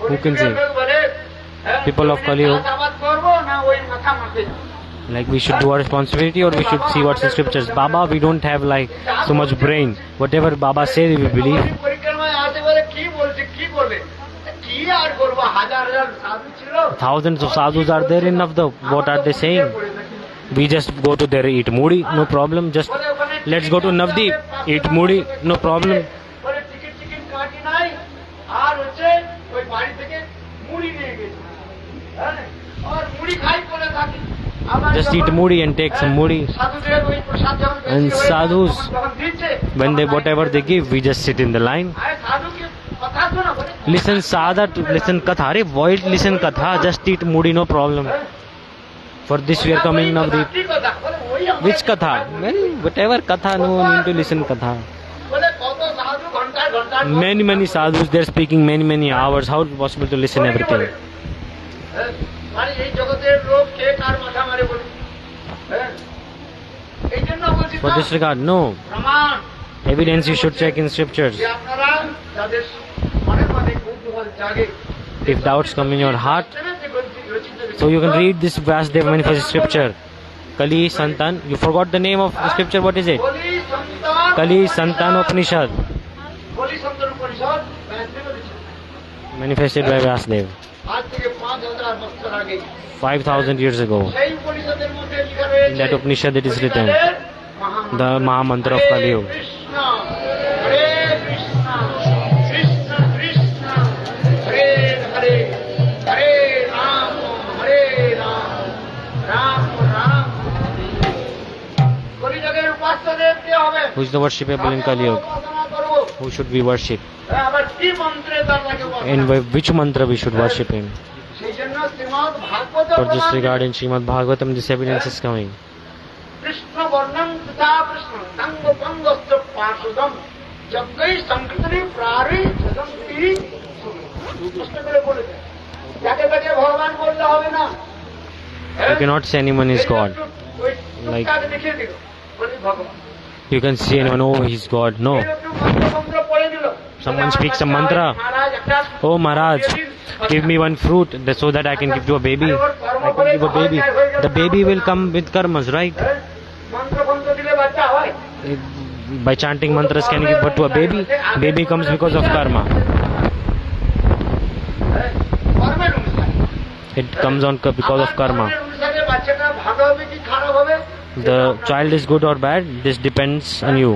[SPEAKER 1] Who can say?
[SPEAKER 4] বলে
[SPEAKER 1] People of Kali-yuga.
[SPEAKER 4] আবাদ করব না ওই মাথা মাথে
[SPEAKER 1] Like we should do our responsibility or we should see what's in scriptures. Baba, we don't have like so much brain. Whatever Baba says, we will believe.
[SPEAKER 4] পরিক্রমায় আসে বলে কি বলছে কি করবে কি আর করব হাজার হাজার সাধু ছিল
[SPEAKER 1] Thousands of sadhus are there enough though. What are they saying? We just go to there, eat mudi, no problem. Just let's go to Navdeep, eat mudi, no problem.
[SPEAKER 4] বলে টিকিট কাটি নাই আর হচ্ছে ওই বাড়ি থেকে মুড়ি নিয়ে গেছে হ্যাঁ আর মুড়ি খাই করে থাকি
[SPEAKER 1] Just eat mudi and take some mudi.
[SPEAKER 4] সাধুদের ওই প্রসাদ যখন
[SPEAKER 1] And sadhus,
[SPEAKER 4] যখন দিচ্ছে
[SPEAKER 1] when they whatever they give, we just sit in the line.
[SPEAKER 4] আর সাধুকে কথা শোনা বলে
[SPEAKER 1] Listen sadha to listen katha. Arey, avoid listen katha. Just eat mudi, no problem. For this we are coming Navdeep.
[SPEAKER 4] কি কথা বলে ওই আমরা
[SPEAKER 1] Which katha? Well, whatever katha, no need to listen katha.
[SPEAKER 4] বলে কত সাধু ঘন্টায় ঘন্টায়
[SPEAKER 1] Many sadhus, they're speaking many hours. How is it possible to listen everything?
[SPEAKER 4] মানে এই জগতের লোক কে কার মাথা মারে বলে হ্যাঁ এই জন্য বলছি
[SPEAKER 1] For this regard, no.
[SPEAKER 4] প্রমাণ
[SPEAKER 1] Evidence you should check in scriptures.
[SPEAKER 4] যে আপনারা যাদের মনের মধ্যে কৌতূহল জাগে
[SPEAKER 1] If doubts come in your heart,
[SPEAKER 4] যে রচিত
[SPEAKER 1] so you can read this Vyasdev manifest scripture. Kali Santan. You forgot the name of the scripture. What is it?
[SPEAKER 4] বলি সন্তান
[SPEAKER 1] Kali Santan Upanishad.
[SPEAKER 4] বলি সন্তান পরিষদ ব্যাসদেব লিখেছেন।
[SPEAKER 1] Manifested by Vyasdev.
[SPEAKER 4] আজ থেকে 5000 বছর আগে
[SPEAKER 1] 5,000 years ago.
[SPEAKER 4] সেই পরিষদের মধ্যে লেখা
[SPEAKER 1] In
[SPEAKER 4] রয়েছে
[SPEAKER 1] that Upanishad it is written. The Mahamantra of Kali-yuga.
[SPEAKER 4] Krishna হরে কৃষ্ণ কৃষ্ণ কৃষ্ণ হরে হরে হরে রাম রাম রাম কলিযুগের উপাস্যদের কে হবে
[SPEAKER 1] Who is the worshipable in Kali-yuga?
[SPEAKER 4] উপাসনা করব
[SPEAKER 1] Who should we worship?
[SPEAKER 4] আবার কি মন্ত্রে তার লাগে
[SPEAKER 1] In which mantra we should worship him?
[SPEAKER 4] সেই জন্য শ্রীমদ্ ভাগবত
[SPEAKER 1] For this regard in Srimad Bhagavatam this evidence is coming.
[SPEAKER 4] Krishna বর্ণং তথা কৃষ্ণ সঙ্গ পঙ্গস্ত পার্শ্বদম যজ্ঞৈ সংকৃতনি প্রারি জগন্তি কষ্ট করে বলেছে যাকে তাকে ভগবান বললে হবে না
[SPEAKER 1] You cannot say anyone is God. Like
[SPEAKER 4] দেখিয়ে দিল বলি ভগবান
[SPEAKER 1] you can see anyone, oh he's God. No.
[SPEAKER 4] মন্ত্র পড়ে দিল
[SPEAKER 1] Someone speaks a mantra.
[SPEAKER 4] মহারাজ একটা
[SPEAKER 1] Oh Maharaj, give me one fruit so that I can give to a baby. I can give a baby. The baby will come with karmas, right?
[SPEAKER 4] মন্ত্র বন্ধ দিলে বাচ্চা হয়
[SPEAKER 1] By chanting mantras can you give birth to a baby? Baby comes because of karma.
[SPEAKER 4] কর্মের অনুসারে
[SPEAKER 1] It comes on because of karma.
[SPEAKER 4] কর্মের অনুসারে বাচ্চাটা ভালো হবে কি খারাপ হবে
[SPEAKER 1] The child is good or bad, this depends on you.